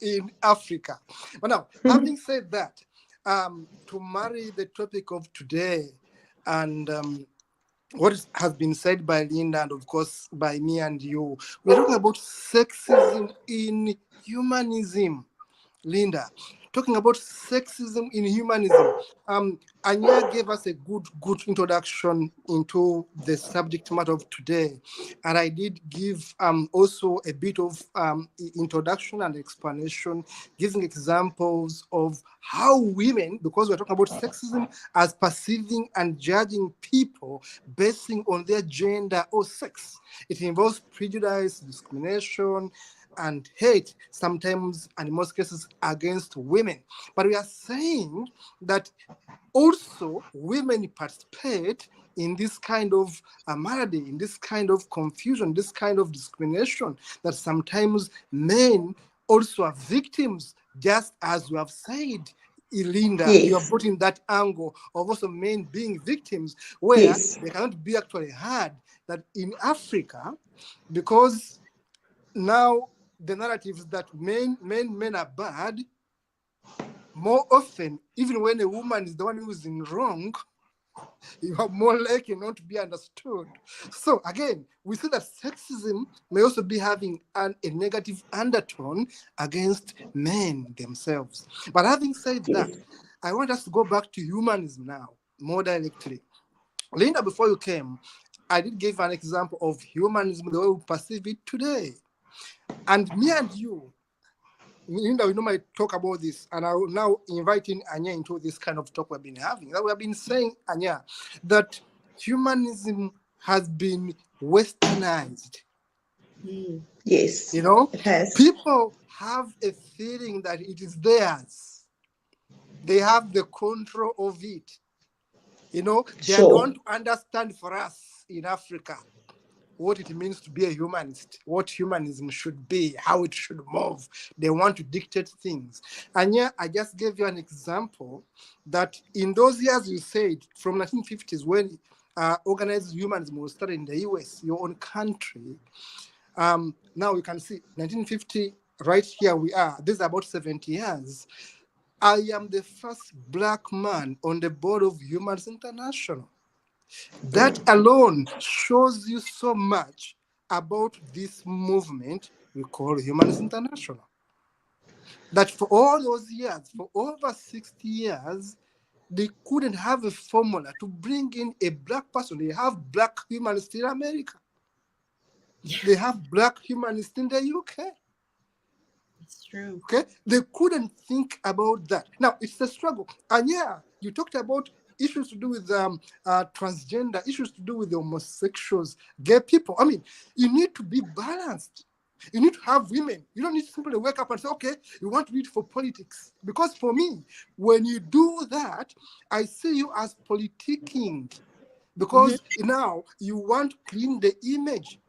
in Africa. But now, having said that, to marry the topic of today and what has been said by Linda and of course by me and you, we're talking about sexism in humanism. Linda, talking about sexism in humanism. Anya gave us a good introduction into the subject matter of today, and I did give also a bit of introduction and explanation, giving examples of how women, because we're talking about sexism as perceiving and judging people basing on their gender or sex. It involves prejudice, discrimination, and hate, sometimes, and in most cases, against women. But we are saying that also women participate in this kind of malady, in this kind of confusion, this kind of discrimination, that sometimes men also are victims, just as you have said, Linda, Yes. you have brought in that angle of also men being victims, where Yes. they cannot be actually heard, that in Africa, because now the narrative is that men are bad. More often, even when a woman is the one who is in wrong, you are more likely not to be understood. So again, we see that sexism may also be having a negative undertone against men themselves. But having said that, I want us to go back to humanism now, more directly. Linda, before you came, I did give an example of humanism, the way we perceive it today. And me and you, Linda, we normally talk about this, and I will now inviting Anya into this kind of talk we've been having. That we have been saying, Anya, that humanism has been westernized. Yes, You know, it has. people have a feeling that it is theirs. They have the control of it. You know, they Sure. don't understand for us in Africa what it means to be a humanist, what humanism should be, how it should move. They want to dictate things. And yeah, I just gave you an example that in those years you said, from 1950s, when organized humanism was started in the US, your own country, now you can see 1950, right here we are. This is about 70 years. I am the first Black man on the board of Humanism International. That alone shows you so much about this movement we call Humanism International. That for all those years, for over 60 years, they couldn't have a formula to bring in a Black person. They have Black humanists in America. They have Black humanists in the UK. It's true. Okay, they couldn't think about that. Now it's a struggle. And yeah, you talked about issues to do with transgender, issues to do with the homosexuals, gay people. I mean, you need to be balanced. You need to have women. You don't need to simply wake up and say, okay, you want to do it for politics. Because for me, when you do that, I see you as politicking. Because now you want to clean the image.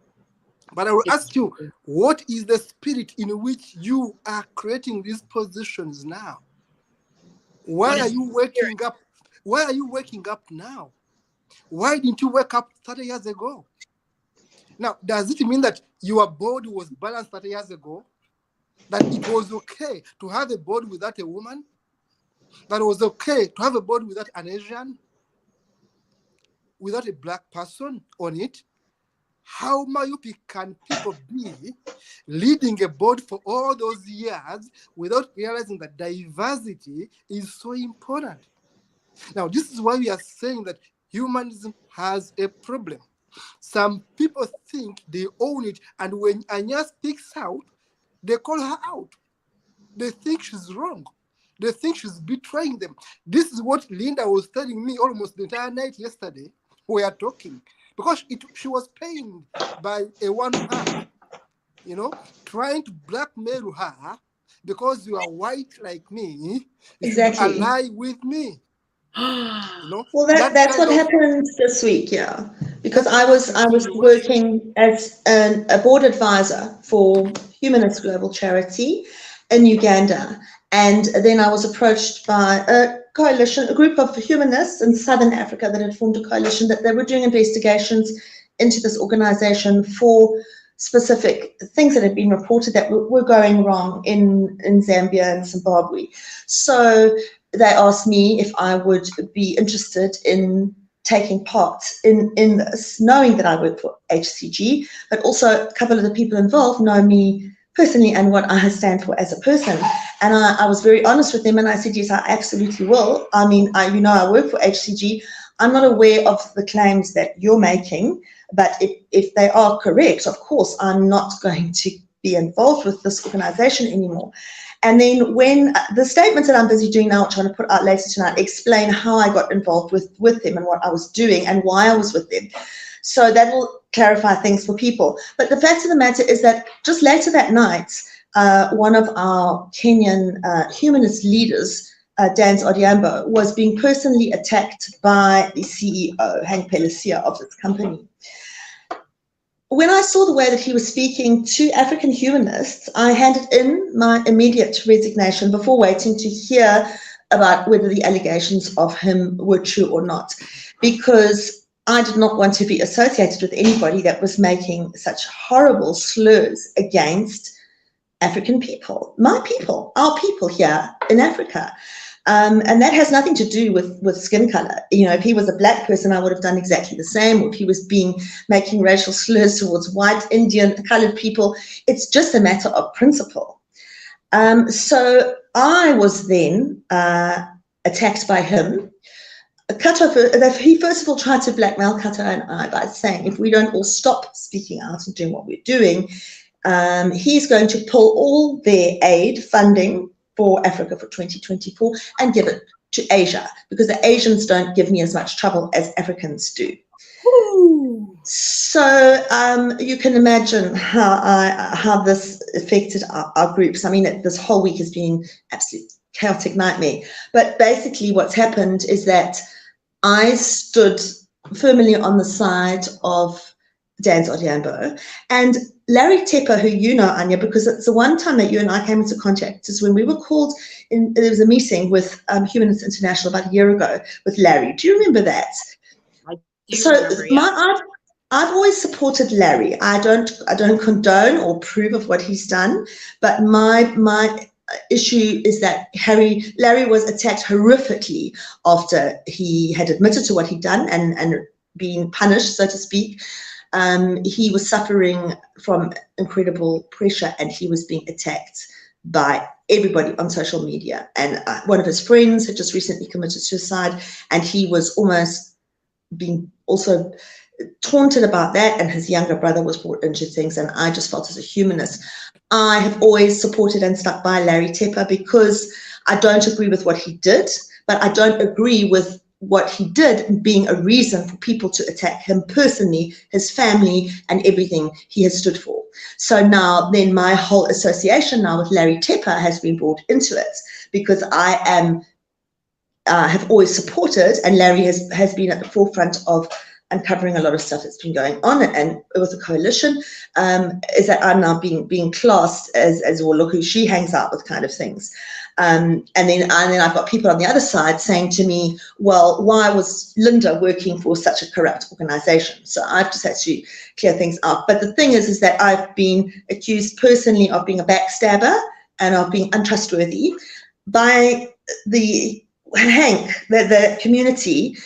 But I will ask you, what is the spirit in which you are creating these positions now? Why are you waking up? Why are you waking up now? Why didn't you wake up 30 years ago? Now, does it mean that your body was balanced 30 years ago? That it was okay to have a body without a woman? That it was okay to have a body without an Asian? Without a Black person on it? How myopic can people be leading a board for all those years without realizing that diversity is so important? Now, this is why we are saying that humanism has a problem. Some people think they own it, and when Anya speaks out, they call her out. They think she's wrong. They think she's betraying them. This is what Linda was telling me almost the entire night yesterday. We are talking. Because she was pained by a one hand, you know, trying to blackmail her because you are white like me, you should ally with me. You know, well, that's what happened this week, yeah. Because I was working as a board advisor for Humanist Global Charity in Uganda, And then I was approached by a coalition, a group of humanists in Southern Africa that had formed a coalition that they were doing investigations into this organization for specific things that had been reported that were going wrong in Zambia and Zimbabwe. So they asked me if I would be interested in taking part in this, knowing that I work for HCG, but also a couple of the people involved know me personally and what I stand for as a person. And I was very honest with them, and I said, yes, I absolutely will. I mean, I work for HCG. I'm not aware of the claims that you're making, but if they are correct, of course, I'm not going to be involved with this organization anymore. And then when the statements that I'm busy doing now, which I'm going to put out later tonight, explain how I got involved with them and what I was doing and why I was with them. So that will clarify things for people. But the fact of the matter is that just later that night, one of our Kenyan humanist leaders, Dan Odhiambo, was being personally attacked by the CEO, Hank Pellissier, of this company. When I saw the way that he was speaking to African humanists, I handed in my immediate resignation before waiting to hear about whether the allegations of him were true or not, because I did not want to be associated with anybody that was making such horrible slurs against African people, my people, our people here in Africa. And that has nothing to do with skin color. You know, if he was a black person, I would have done exactly the same. Or if he was making racial slurs towards white, Indian, colored people, it's just a matter of principle. So I was then attacked by him. He first of all tried to blackmail Kato and I by saying, if we don't all stop speaking out and doing what we're doing, he's going to pull all their aid funding for Africa for 2024 and give it to Asia, because the Asians don't give me as much trouble as Africans do. Ooh. So you can imagine how this affected our groups. I mean, this whole week has been absolute chaotic nightmare. But basically what's happened is that I stood firmly on the side of Dan Odhiambo, and Larry Tepper, who you know, Anya, because it's the one time that you and I came into contact, is when we were called in. There was a meeting with Humanists International about a year ago with Larry. Do you remember that? I do remember, yeah. I've always supported Larry. I don't condone or approve of what he's done, but my issue is that Larry was attacked horrifically after he had admitted to what he'd done and been punished, so to speak. He was suffering from incredible pressure, and he was being attacked by everybody on social media. And one of his friends had just recently committed suicide, and he was almost being also taunted about that, and his younger brother was brought into things. And I just felt, as a humanist, I have always supported and stuck by Larry Tepper, because I don't agree with what he did, but I don't agree with what he did being a reason for people to attack him personally, his family, and everything he has stood for. So now then my whole association now with Larry Tepper has been brought into it, because I have always supported, and Larry has been at the forefront of uncovering a lot of stuff that's been going on, and with the coalition, is that I'm now being classed as well, look who she hangs out with kind of things. And then I've got people on the other side saying to me, well, why was Linda working for such a corrupt organization? So I've just had to clear things up. But the thing is that I've been accused personally of being a backstabber and of being untrustworthy by the Hank, the community,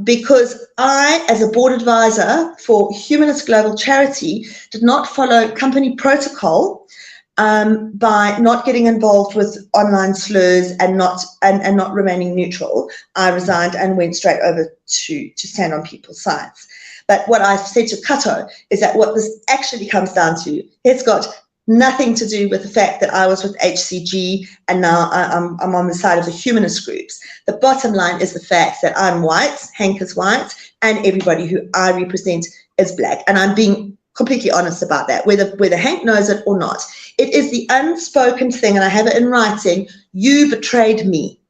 because I, as a board advisor for Humanist Global Charity, did not follow company protocol by not getting involved with online slurs and not remaining neutral. I resigned and went straight over to stand on people's sides. But what I've said to Kato is that what this actually comes down to, it's got nothing to do with the fact that I was with HCG and now I'm on the side of the humanist groups. The bottom line is the fact that I'm white, Hank is white, and everybody who I represent is black. And I'm being completely honest about that, whether Hank knows it or not. It is the unspoken thing, and I have it in writing: you betrayed me.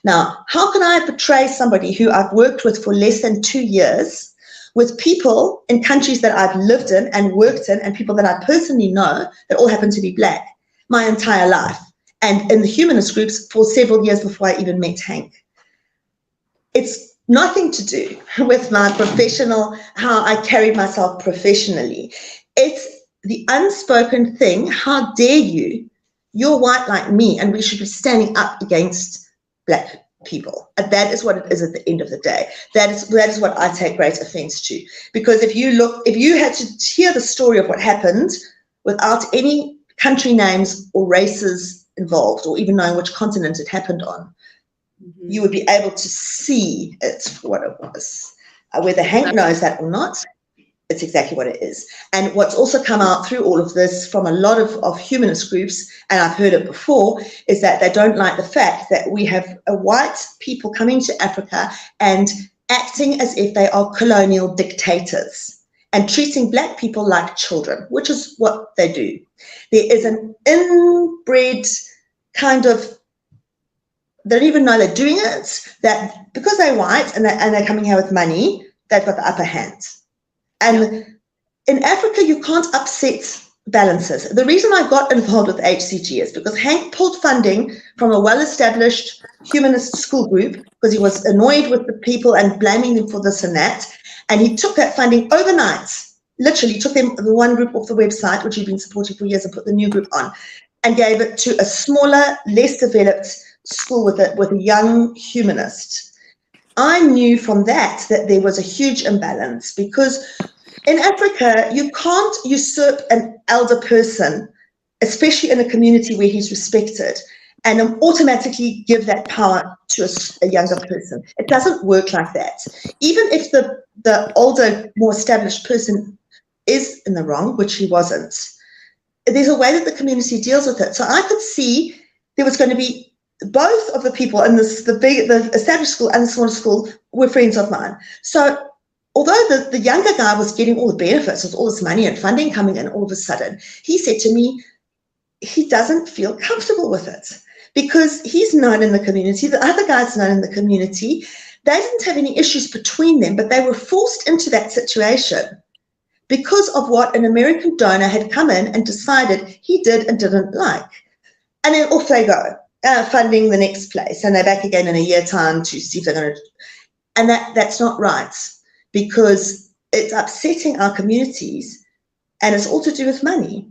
Now, how can I betray somebody who I've worked with for less than 2 years, with people in countries that I've lived in and worked in, and people that I personally know that all happen to be black my entire life? and in the humanist groups for several years before I even met Hank. It's nothing to do with my professional, how I carried myself professionally. It's the unspoken thing. How dare you? You're white like me, and we should be standing up against black people. And that is what it is at the end of the day. That is what I take great offense to. Because if you had to hear the story of what happened without any country names or races involved, or even knowing which continent it happened on, you would be able to see it for what it was. Whether Hank knows that or not, it's exactly what it is. And what's also come out through all of this from a lot of humanist groups, and I've heard it before, is that they don't like the fact that we have white people coming to Africa and acting as if they are colonial dictators and treating black people like children, which is what they do. There is an inbred kind of, they don't even know they're doing it, that because they're white and they're coming here with money, they've got the upper hand. And in Africa, you can't upset balances. The reason I got involved with HCG is because Hank pulled funding from a well-established humanist school group because he was annoyed with the people and blaming them for this and that. And he took that funding overnight, literally took them, the one group off the website, which he'd been supporting for years, and put the new group on, and gave it to a smaller, less developed school with a young humanist. I knew from that there was a huge imbalance, because in Africa, you can't usurp an elder person, especially in a community where he's respected, and automatically give that power to a younger person. It doesn't work like that. Even if the older, more established person is in the wrong, which he wasn't, there's a way that the community deals with it. So I could see there was going to be both of the people in the established school and the smaller school were friends of mine. So although the younger guy was getting all the benefits of all this money and funding coming in all of a sudden, he said to me, he doesn't feel comfortable with it because he's known in the community, the other guy's known in the community. They didn't have any issues between them, but they were forced into that situation because of what an American donor had come in and decided he did and didn't like. And then off they go. Funding the next place, and they're back again in a year time to see if they're going to, and that's not right, because it's upsetting our communities, and it's all to do with money.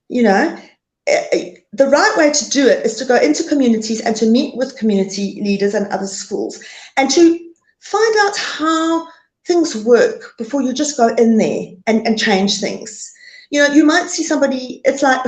You know, the right way to do it is to go into communities and to meet with community leaders and other schools and to find out how things work before you just go in there and change things. You know, you might see somebody, it's like,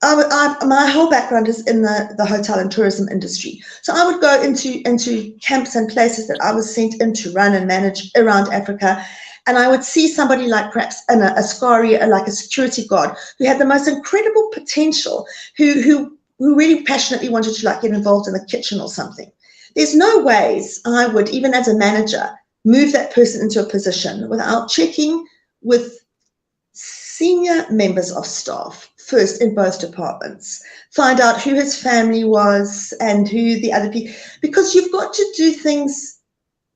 my whole background is in the hotel and tourism industry. So I would go into camps and places that I was sent in to run and manage around Africa. And I would see somebody like perhaps an Askari, like a security guard, who had the most incredible potential, who really passionately wanted to like get involved in the kitchen or something. There's no ways I would, even as a manager, move that person into a position without checking with senior members of staff first in both departments, find out who his family was and who the other people, because you've got to do things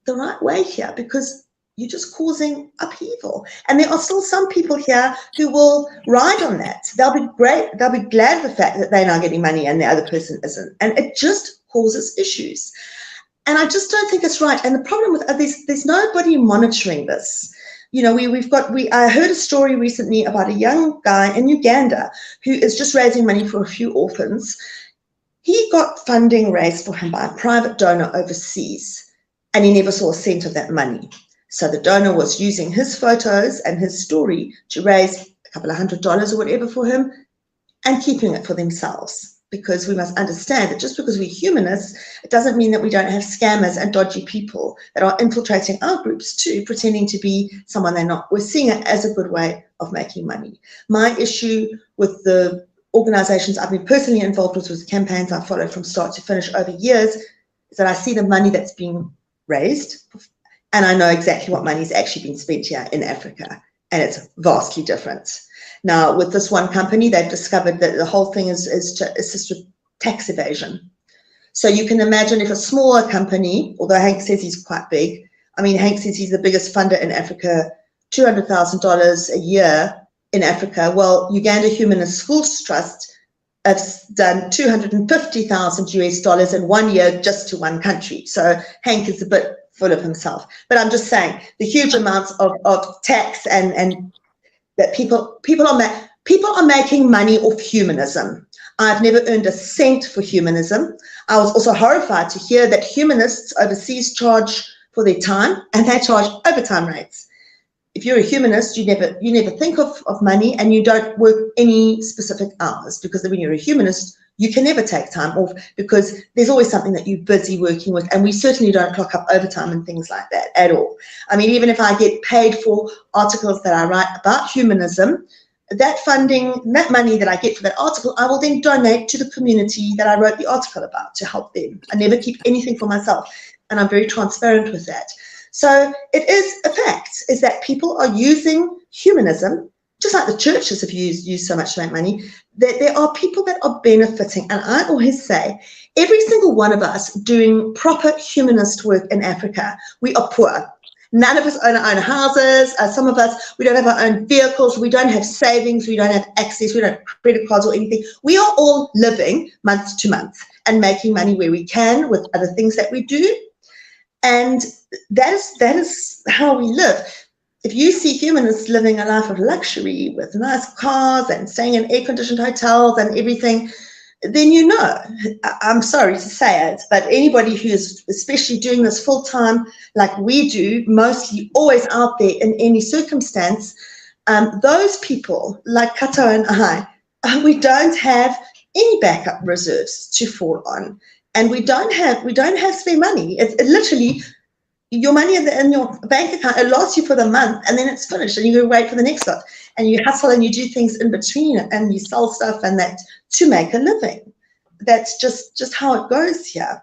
the right way here, because you're just causing upheaval. And there are still some people here who will ride on that. They'll be great. They'll be glad of the fact that they're now getting money and the other person isn't. And it just causes issues. And I just don't think it's right. And the problem with there's nobody monitoring this. You know, I heard a story recently about a young guy in Uganda who is just raising money for a few orphans. He got funding raised for him by a private donor overseas, and he never saw a cent of that money. So the donor was using his photos and his story to raise a couple of $100 or whatever for him and keeping it for themselves. Because we must understand that just because we're humanists, it doesn't mean that we don't have scammers and dodgy people that are infiltrating our groups too, pretending to be someone they're not. We're seeing it as a good way of making money. My issue with the organizations I've been personally involved with the campaigns I've followed from start to finish over years, is that I see the money that's being raised, and I know exactly what money is actually being spent here in Africa, and it's vastly different. Now, with this one company, they've discovered that the whole thing is to assist with tax evasion. So you can imagine if a smaller company, although Hank says he's quite big, I mean, Hank says he's the biggest funder in Africa, $200,000 a year in Africa. Well, Uganda Humanist Schools Trust have done 250,000 US dollars in 1 year just to one country. So Hank is a bit full of himself. But I'm just saying the huge amounts of tax and that people are making money off humanism. I've never earned a cent for humanism. I was also horrified to hear that humanists overseas charge for their time, and they charge overtime rates. If you're a humanist, you never think of money, and you don't work any specific hours, because when you're a humanist, you can never take time off because there's always something that you're busy working with, and we certainly don't clock up overtime and things like that at all. I mean, even if I get paid for articles that I write about humanism, that funding, that money that I get for that article, I will then donate to the community that I wrote the article about to help them. I never keep anything for myself, and I'm very transparent with that. So it is a fact, is that people are using humanism, just like the churches have used so much to make money, that there are people that are benefiting. And I always say, every single one of us doing proper humanist work in Africa, we are poor. None of us own our own houses. Some of us, we don't have our own vehicles. We don't have savings. We don't have access. We don't have credit cards or anything. We are all living month to month and making money where we can with other things that we do. And that is how we live. If you see humanists living a life of luxury with nice cars and staying in air-conditioned hotels and everything, then you know, I'm sorry to say it, but anybody who is especially doing this full-time like we do, mostly always out there in any circumstance, those people like Kato and I, we don't have any backup reserves to fall on. And we don't have spare money. It literally, your money in your bank account, it lasts you for the month, and then it's finished, and you go wait for the next lot. And you hustle and you do things in between, and you sell stuff and that to make a living. That's just how it goes here.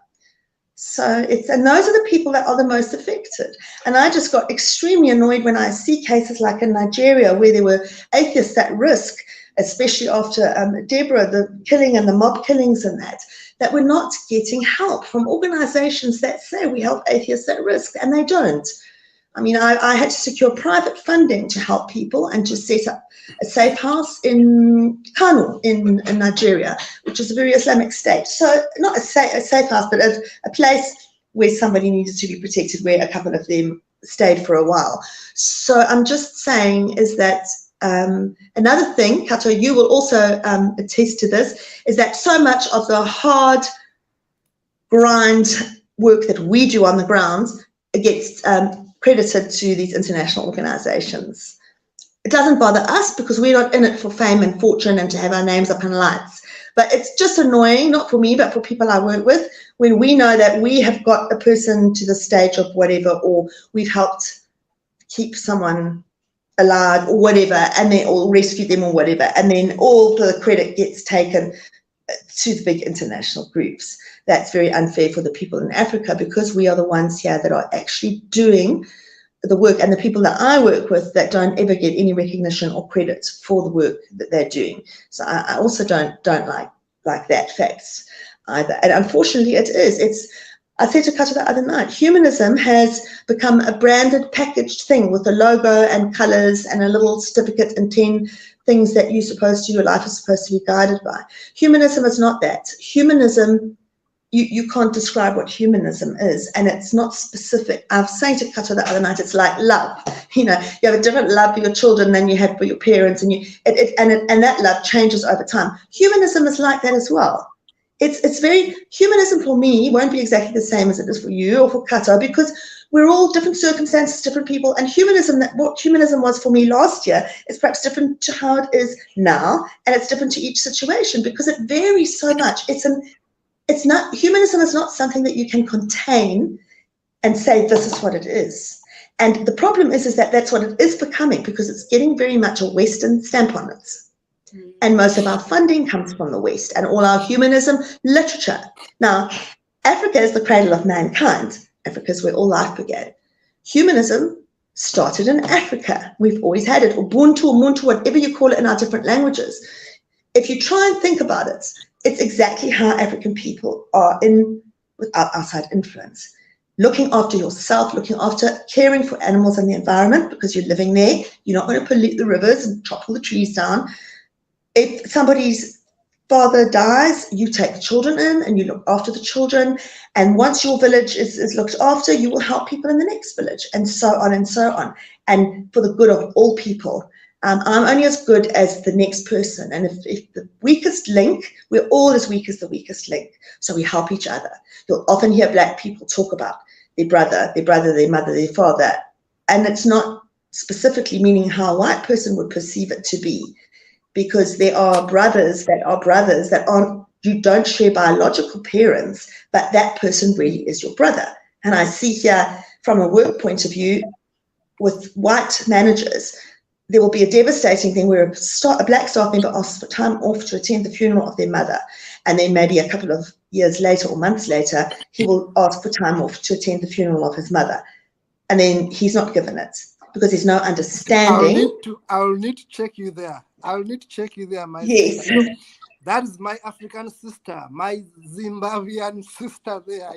So and those are the people that are the most affected. And I just got extremely annoyed when I see cases like in Nigeria where there were atheists at risk, especially after Deborah, the killing and the mob killings and that we're not getting help from organizations that say we help atheists at risk, and they don't. I mean, I had to secure private funding to help people and to set up a safe house in Kano in Nigeria, which is a very Islamic state. So not a safe house, but a place where somebody needed to be protected, where a couple of them stayed for a while. So I'm just saying is that another thing, Kato, you will also attest to this, is that so much of the hard grind work that we do on the ground gets credited to these international organizations. It doesn't bother us because we're not in it for fame and fortune and to have our names up in lights. But it's just annoying, not for me, but for people I work with, when we know that we have got a person to the stage of whatever, or we've helped keep someone alive or whatever, and then or rescue them or whatever, and then all the credit gets taken to the big international groups. That's very unfair for the people in Africa, because we are the ones here that are actually doing the work, and the people that I work with that don't ever get any recognition or credit for the work that they're doing. So I also don't like that fact either. And unfortunately it is. I said to Kato the other night, humanism has become a branded, packaged thing with a logo and colours and a little certificate and 10 things that you're supposed to, your life is supposed to be guided by. Humanism is not that. Humanism, you can't describe what humanism is, and it's not specific. I was saying to Kato the other night, it's like love. You know, you have a different love for your children than you had for your parents, and that love changes over time. Humanism is like that as well. It's very, humanism for me won't be exactly the same as it is for you or for Kato, because we're all different circumstances, different people, and what humanism was for me last year is perhaps different to how it is now, and it's different to each situation because it varies so much. Humanism is not something that you can contain and say this is what it is. And the problem is that that's what it is becoming, because it's getting very much a Western stamp on it. And most of our funding comes from the West and all our humanism literature. Now, Africa is the cradle of mankind. Africa is where all life began. Humanism started in Africa. We've always had it, or Ubuntu, or Muntu, whatever you call it in our different languages. If you try and think about it, it's exactly how African people are without outside influence. Looking after yourself, caring for animals and the environment, because you're living there. You're not going to pollute the rivers and chop all the trees down. If somebody's father dies, you take the children in and you look after the children. And once your village is looked after, you will help people in the next village, and so on and so on. And for the good of all people. I'm only as good as the next person. And if the weakest link, we're all as weak as the weakest link. So we help each other. You'll often hear Black people talk about their brother, their mother, their father. And it's not specifically meaning how a white person would perceive it to be, because there are brothers that aren't, you don't share biological parents, but that person really is your brother. And I see here from a work point of view with white managers, there will be a devastating thing where a Black staff member asks for time off to attend the funeral of their mother. And then maybe a couple of years later or months later, he will ask for time off to attend the funeral of his mother. And then he's not given it because there's no understanding. I'll need to check you there. My yes. sister. That is my African sister, my Zimbabwean sister there.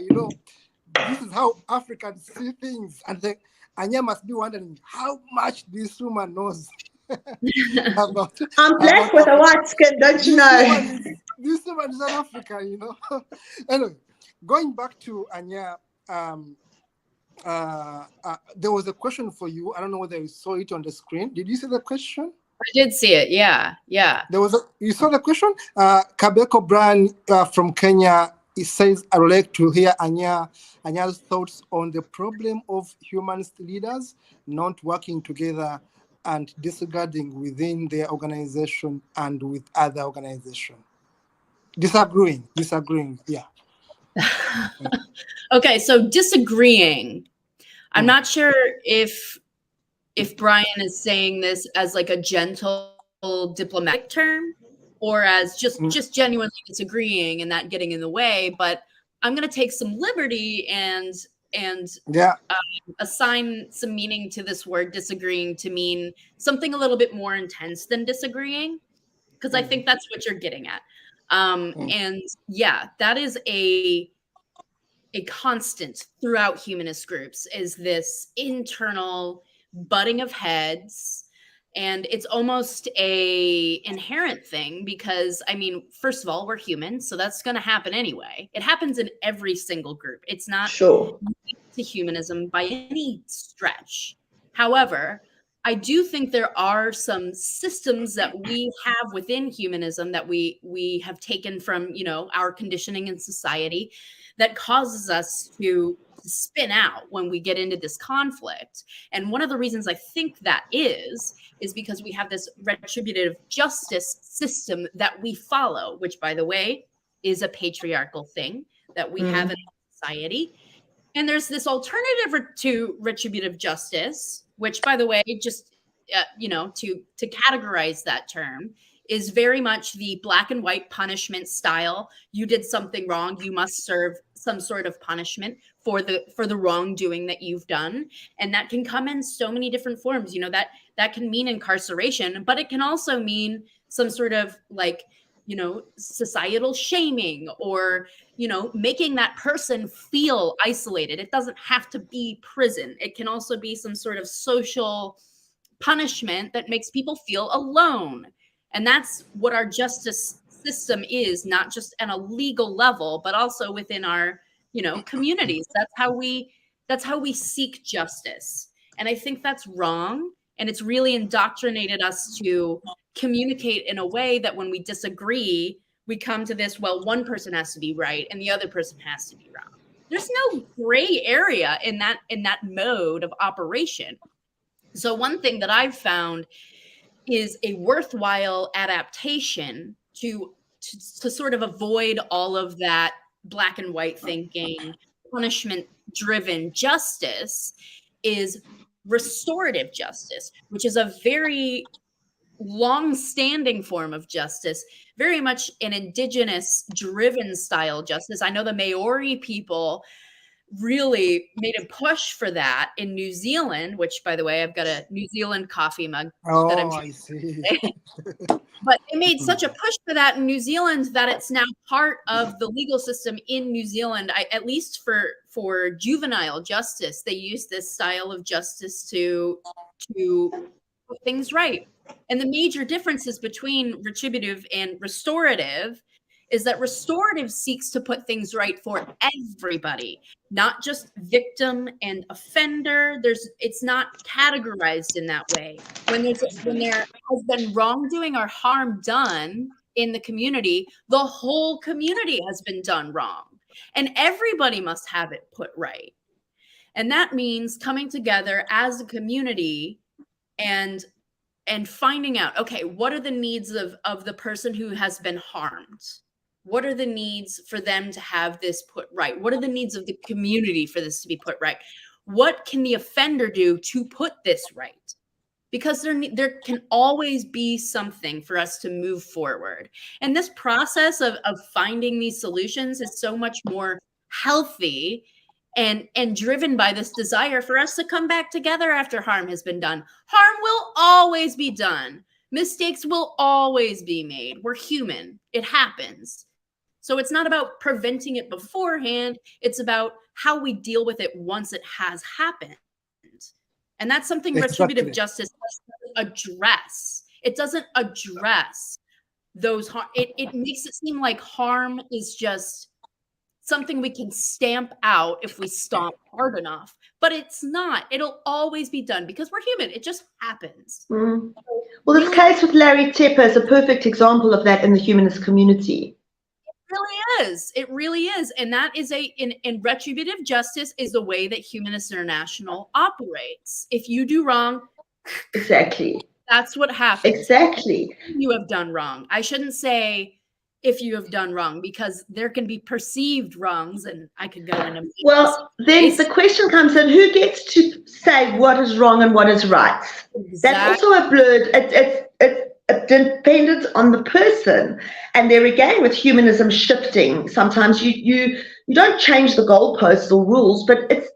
This is how Africans see things. And Anya must be wondering how much this woman knows about. I'm Black with a white skin, don't you know? This woman is an African, Anyway, going back to Anya, there was a question for you. I don't know whether you saw it on the screen. Did you see the question? I did see it. Yeah. You saw the question? Kabeko Brian from Kenya, he says, I would like to hear Anya's thoughts on the problem of humanist leaders not working together and disregarding within their organization and with other organizations. Disagreeing, yeah. Okay, so disagreeing. I'm not sure if Brian is saying this as like a gentle diplomatic term or as just genuinely disagreeing and that getting in the way, but I'm going to take some liberty and assign some meaning to this word disagreeing to mean something a little bit more intense than disagreeing, because I think that's what you're getting at. And yeah, that is a constant throughout humanist groups, is this internal butting of heads. And it's almost a inherent thing because, I mean, first of all, we're human, so that's going to happen anyway. It happens in every single group. It's not sure to humanism by any stretch. However, I do think there are some systems that we have within humanism that we have taken from, our conditioning in society that causes us to spin out when we get into this conflict. And one of the reasons I think that is because we have this retributive justice system that we follow, which, by the way, is a patriarchal thing that we have in society. And there's this alternative to retributive justice, which, by the way, just, to categorize that term, is very much the black and white punishment style. You did something wrong, you must serve some sort of punishment for the wrongdoing that you've done. And that can come in so many different forms. That can mean incarceration, but it can also mean some sort of societal shaming or, making that person feel isolated. It doesn't have to be prison. It can also be some sort of social punishment that makes people feel alone. And that's what our justice system is, not just at a legal level, but also within our, communities. That's how we seek justice. And I think that's wrong. And it's really indoctrinated us to communicate in a way that when we disagree, we come to this, well, one person has to be right and the other person has to be wrong. There's no gray area in that mode of operation. So one thing that I've found is a worthwhile adaptation to sort of avoid all of that black and white thinking, punishment-driven justice, is restorative justice, which is a very long-standing form of justice, very much an indigenous-driven style justice. I know the Maori people really made a push for that in New Zealand, which, by the way, I've got a New Zealand coffee mug that I'm I see. But they made such a push for that in New Zealand that it's now part of the legal system in New Zealand. At least for juvenile justice, they use this style of justice to put things right. And the major differences between retributive and restorative is that restorative seeks to put things right for everybody, not just victim and offender. It's not categorized in that way. When there has been wrongdoing or harm done in the community, the whole community has been done wrong, and everybody must have it put right. And that means coming together as a community and finding out, okay, what are the needs of the person who has been harmed? What are the needs for them to have this put right? What are the needs of the community for this to be put right? What can the offender do to put this right? Because there can always be something for us to move forward. And this process of finding these solutions is so much more healthy and driven by this desire for us to come back together after harm has been done. Harm will always be done. Mistakes will always be made. We're human. It happens. So it's not about preventing it beforehand. It's about how we deal with it once it has happened. And that's something retributive justice doesn't address. It doesn't address those harm. It makes it seem like harm is just something we can stamp out if we stomp hard enough. But it's not. It'll always be done because we're human. It just happens. Mm. Well, this case with Larry Tepper is a perfect example of that in the humanist community. It really is. It really is. And that is in retributive justice is the way that Humanist International operates. If you do wrong, exactly, that's what happens. Exactly. You have done wrong. I shouldn't say if you have done wrong, because there can be perceived wrongs, and I could go into. Well, then the question comes in: who gets to say what is wrong and what is right? Exactly. That's also a blurred. It's dependent on the person, and there again with humanism shifting. Sometimes you don't change the goalposts or rules, but it's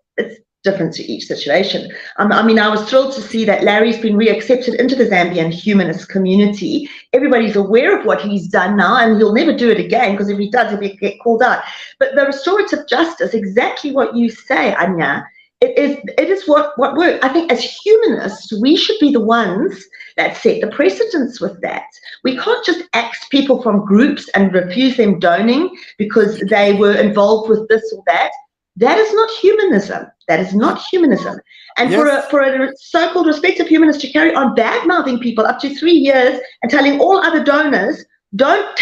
different to each situation. I mean, I was thrilled to see that Larry's been reaccepted into the Zambian humanist community. Everybody's aware of what he's done now, and he'll never do it again, because if he does, he'll get called out. But the restorative justice, exactly what you say, Anya, it is what works. I think as humanists, we should be the ones that set the precedence with that. We can't just axe people from groups and refuse them doning because they were involved with this or that. That is not humanism. That is not humanism. And yes, for a so-called respected humanist to carry on bad-mouthing people up to 3 years and telling all other donors, don't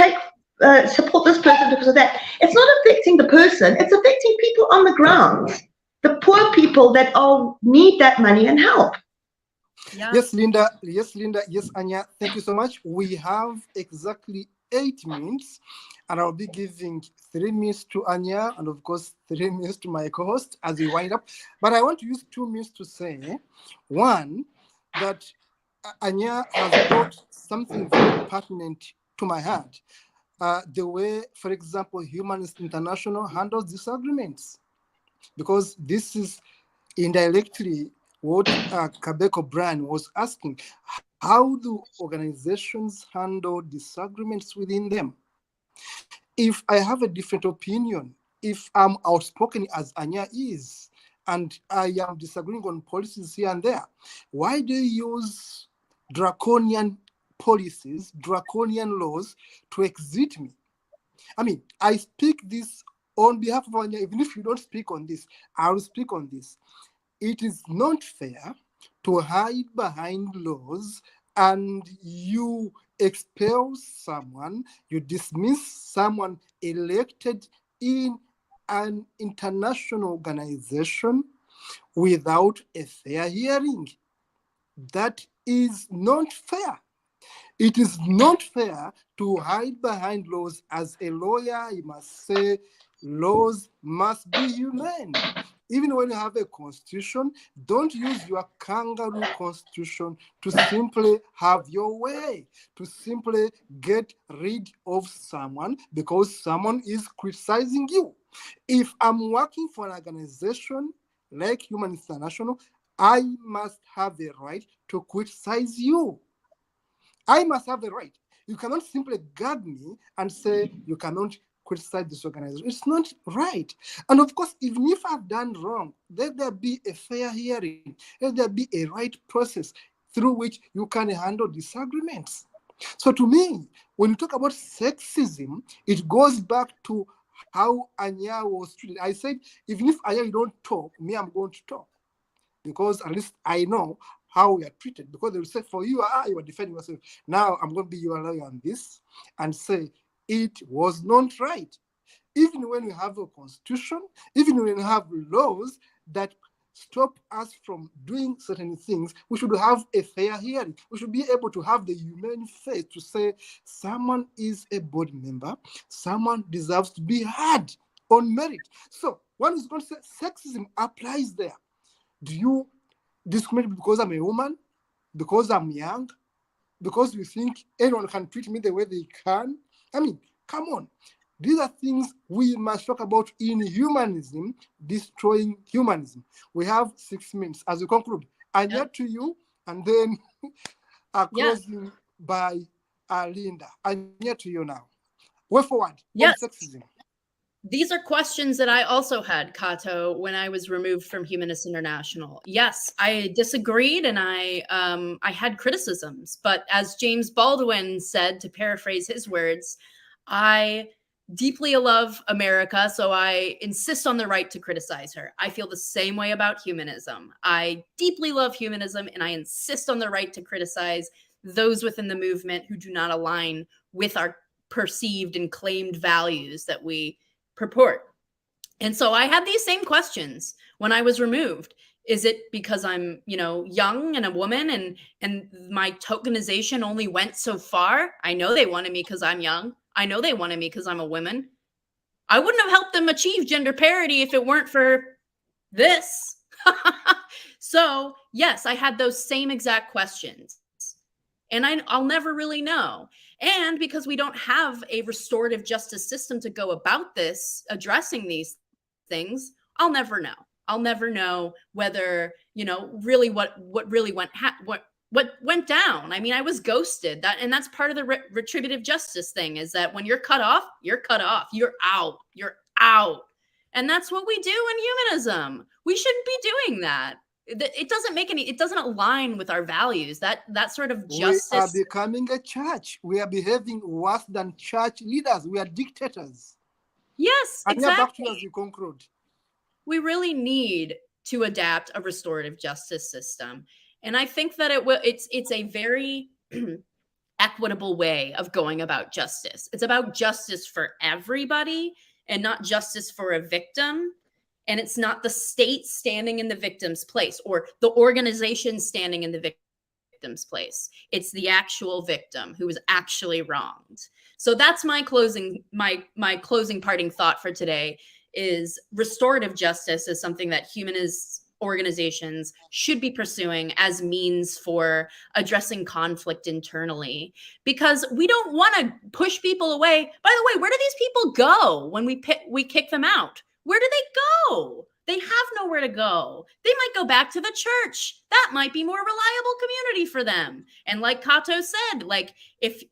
support this person because of that, it's not affecting the person, it's affecting people on the ground, the poor people that need that money and help. Yeah. Yes, Linda. Yes, Anya. Thank you so much. We have exactly 8 minutes, and I'll be giving 3 minutes to Anya and, of course, 3 minutes to my co-host as we wind up. But I want to use 2 minutes to say, one, that Anya has brought something very pertinent to my heart. The way, for example, Humanist International handles disagreements. Because this is indirectly what Kabeko Brian was asking. How do organizations handle disagreements within them? If I have a different opinion, if I'm outspoken as Anya is, and I am disagreeing on policies here and there, why do you use draconian policies, draconian laws to exit me? I mean, I speak this on behalf of Anya. Even if you don't speak on this, I will speak on this. It is not fair to hide behind laws and you expel someone, you dismiss someone elected in an international organization without a fair hearing. That is not fair. It is not fair to hide behind laws. As a lawyer, you must say laws must be humane. Even when you have a constitution, don't use your kangaroo constitution to simply have your way, to simply get rid of someone because someone is criticizing you. If I'm working for an organization like Humanist International, I must have the right to criticize you. I must have the right. You cannot simply gag me and say you cannot criticize this organization. It's not right. And of course, even if I've done wrong, let there be a fair hearing. Let there be a right process through which you can handle disagreements. So to me, when you talk about sexism, it goes back to how Anya was treated. I said, even if Anya, you don't talk, me, I'm going to talk. Because at least I know how we are treated. Because they will say, for you, you are defending yourself. Now I'm going to be your lawyer on this and say, it was not right. Even when we have a constitution, even when we have laws that stop us from doing certain things, we should have a fair hearing. We should be able to have the humane faith to say someone is a board member, someone deserves to be heard on merit. So one is going to say sexism applies there. Do you discriminate because I'm a woman, because I'm young, because you think anyone can treat me the way they can? I mean, come on. These are things we must talk about in humanism, destroying humanism. We have 6 minutes as we conclude. Anya, to you, and then closing by Linda. Anya, to you now. Way forward on sexism. These are questions that I also had, Kato, when I was removed from Humanist International. Yes, I disagreed and I had criticisms, but as James Baldwin said, to paraphrase his words, I deeply love America, so I insist on the right to criticize her. I feel the same way about humanism. I deeply love humanism, and I insist on the right to criticize those within the movement who do not align with our perceived and claimed values that we purport. And so I had these same questions when I was removed. Is it because I'm, young and a woman and my tokenization only went so far? I know they wanted me because I'm young. I know they wanted me because I'm a woman. I wouldn't have helped them achieve gender parity if it weren't for this. So yes, I had those same exact questions. And I'll never really know. And because we don't have a restorative justice system to go about this, addressing these things, I'll never know. I'll never know whether, really what really went down. I mean, I was ghosted. And that's part of the retributive justice thing, is that when you're cut off, you're out. And that's what we do in humanism. We shouldn't be doing that. It doesn't align with our values. That sort of justice. We are becoming a church. We are behaving worse than church leaders. We are dictators. Yes, exactly. And back to you as you conclude. We really need to adapt a restorative justice system. And I think that it's a very equitable way of going about justice. It's about justice for everybody and not justice for a victim. And it's not the state standing in the victim's place or the organization standing in the victim's place. It's the actual victim who was actually wronged. So that's my closing parting thought for today, is restorative justice is something that humanist organizations should be pursuing as means for addressing conflict internally, because we don't want to push people away. By the way, where do these people go when we kick them out? Where do they go? They have nowhere to go. They might go back to the church. That might be more reliable community for them. And like Kato said, like if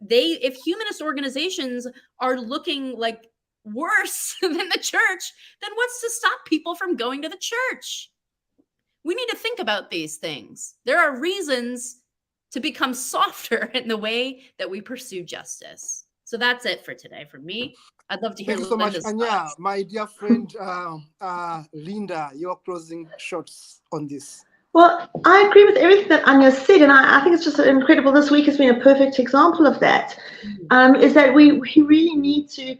humanist organizations are looking like worse than the church, then what's to stop people from going to the church? We need to think about these things. There are reasons to become softer in the way that we pursue justice. So that's it for today from me. I'd love to hear Thank you so much, Anya. thoughts. My dear friend, Linda, your closing shots on this. Well, I agree with everything that Anya said, and I think it's just incredible. This week has been a perfect example of that. Is that we really need to.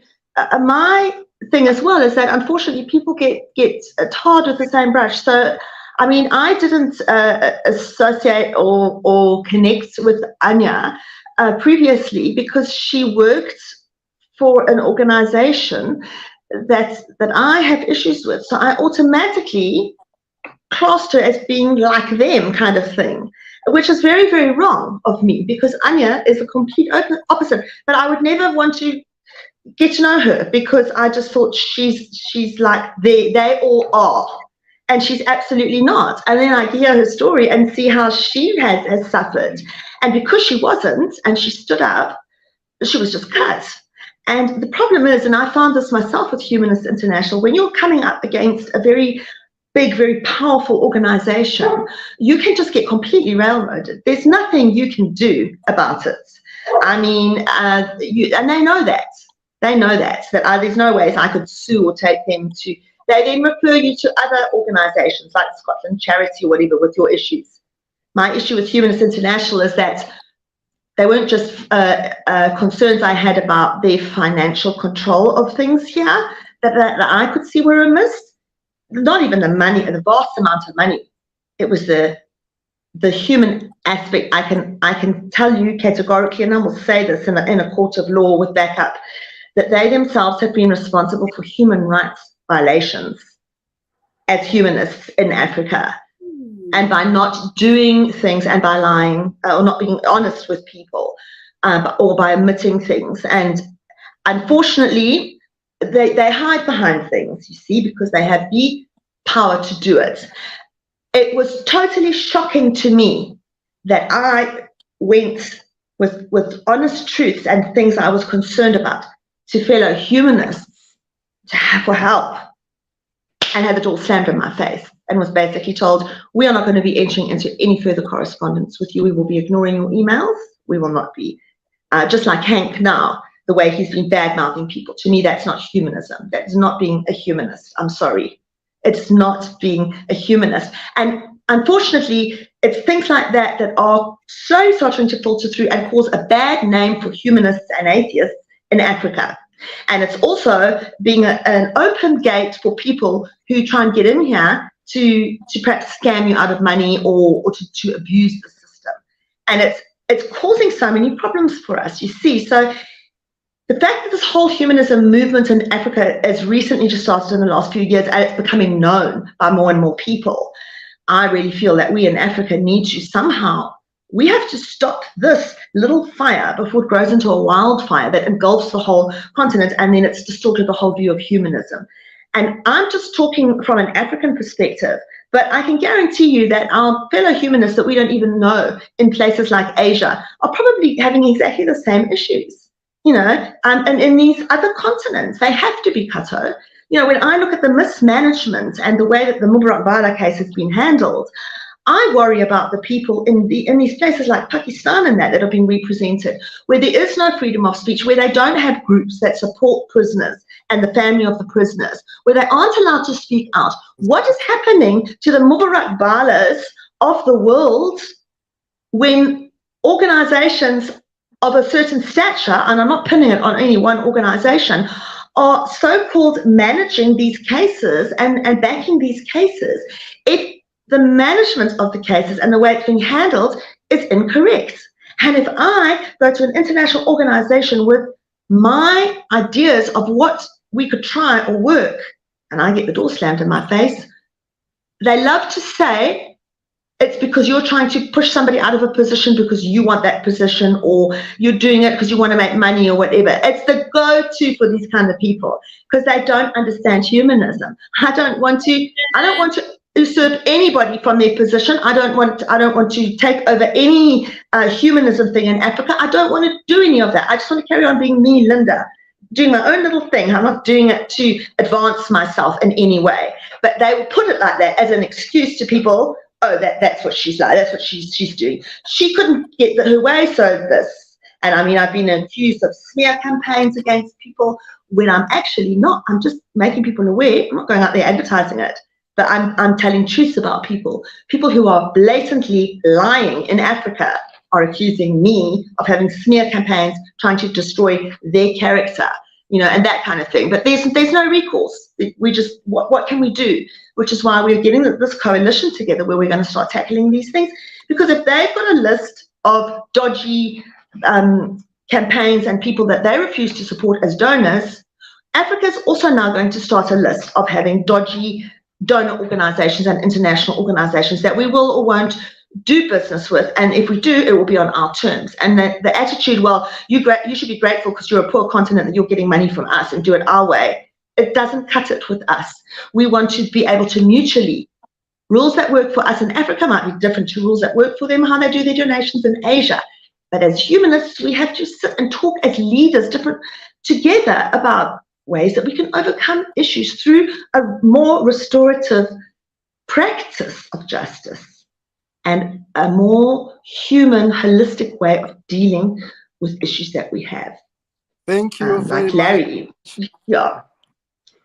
My thing as well is that unfortunately people get tarred with the same brush. So, I mean, I didn't associate or connect with Anya previously because she worked for an organization that I have issues with. So I automatically classed her as being like them, kind of thing, which is very, very wrong of me, because Anya is a complete opposite. But I would never want to get to know her because I just thought she's like they all are, and she's absolutely not. And then I hear her story and see how she has suffered, and because she wasn't and she stood up, she was just cut. And the problem is, and I found this myself with Humanist International, when you're coming up against a very big, very powerful organization, you can just get completely railroaded. There's nothing you can do about it. I mean, and they know that. They know that there's no ways I could sue or take them to. They then refer you to other organisations like Scotland Charity or whatever with your issues. My issue with Humanist International is that they weren't just concerns I had about their financial control of things here that I could see were amiss. Not even the money, the vast amount of money. It was the human aspect. I can tell you categorically, and I will say this in a court of law with backup, that they themselves have been responsible for human rights violations as humanists in Africa. And by not doing things and by lying or not being honest with people or by omitting things. And unfortunately, they hide behind things, you see, because they have the power to do it. It was totally shocking to me that I went with honest truths and things I was concerned about to fellow humanists for help and had it all slammed in my face and was basically told, we are not going to be entering into any further correspondence with you. We will be ignoring your emails. We will not be, just like Hank now, the way he's been bad-mouthing people. To me, that's not humanism. That's not being a humanist. I'm sorry. It's not being a humanist. And unfortunately, it's things like that that are so starting to filter through and cause a bad name for humanists and atheists in Africa. And it's also being an open gate for people who try and get in here to perhaps scam you out of money or to abuse the system. And it's causing so many problems for us, you see. So the fact that this whole humanism movement in Africa has recently just started in the last few years and it's becoming known by more and more people, I really feel that we in Africa need to somehow, we have to stop this little fire before it grows into a wildfire that engulfs the whole continent, and then it's distorted the whole view of humanism. And I'm just talking from an African perspective, but I can guarantee you that our fellow humanists that we don't even know in places like Asia are probably having exactly the same issues, you know, and in these other continents, they have to be Kato. You know, when I look at the mismanagement and the way that the Mubarak Bala case has been handled, I worry about the people in these places like Pakistan and that are being represented, where there is no freedom of speech, where they don't have groups that support prisoners and the family of the prisoners, where they aren't allowed to speak out. What is happening to the Mubarak Balas of the world when organizations of a certain stature, and I'm not pinning it on any one organization, are so-called managing these cases and backing these cases? If the management of the cases and the way it's being handled is incorrect. And if I go to an international organization with my ideas of what we could try or work, and I get the door slammed in my face, they love to say it's because you're trying to push somebody out of a position because you want that position, or you're doing it because you want to make money or whatever. It's the go-to for these kind of people because they don't understand humanism. I don't want to usurp anybody from their position. I don't want to take over any humanism thing in Africa. I don't want to do any of that. I just want to carry on being me, Linda, doing my own little thing. I'm not doing it to advance myself in any way. But they will put it like that as an excuse to people. Oh, that's what she's like. That's what she's doing. She couldn't get her way, so this. And I mean, I've been accused of smear campaigns against people when I'm actually not. I'm just making people aware. I'm not going out there advertising it. But I'm telling truths about people. People who are blatantly lying in Africa are accusing me of having smear campaigns, trying to destroy their character, you know, and that kind of thing. But there's no recourse. We just, what can we do? Which is why we're getting this coalition together where we're going to start tackling these things. Because if they've got a list of dodgy campaigns and people that they refuse to support as donors, Africa's also now going to start a list of having dodgy donor organizations and international organizations that we will or won't do business with, and if we do, it will be on our terms. And the attitude, well, you should be grateful because you're a poor continent that you're getting money from us and do it our way, it doesn't cut it with us. We want to be able to mutually, rules that work for us in Africa might be different to rules that work for them, how they do their donations in Asia. But as humanists, we have to sit and talk as leaders together about ways that we can overcome issues through a more restorative practice of justice and a more human, holistic way of dealing with issues that we have. Thank you very like Larry. much. Yeah.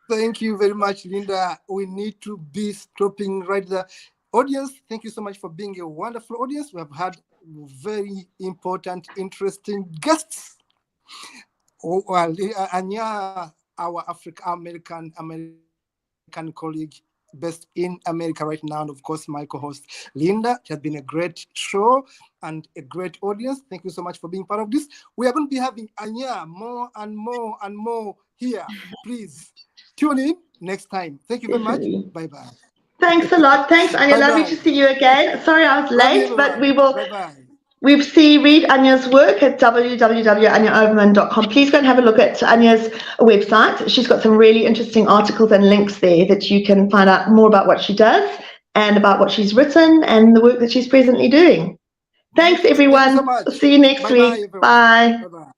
Thank you very much, Linda. We need to be stopping right there. Audience, thank you so much for being a wonderful audience. We have had very important, interesting guests. Anya, our American colleague based in America right now, and of course my co-host Linda. It has been a great show and a great audience. Thank you so much for being part of this. We are going to be having Anya more and more and more here. Please tune in next time. Thank you very much. Bye-bye. Thanks a lot. Thanks, Anya. Lovely to see you again. Sorry I was late, but we will. Bye-bye. Read Anya's work at www.anyaoverman.com. Please go and have a look at Anya's website. She's got some really interesting articles and links there that you can find out more about what she does and about what she's written and the work that she's presently doing. Thanks, everyone. Thank you so much. See you next week. Bye. Bye.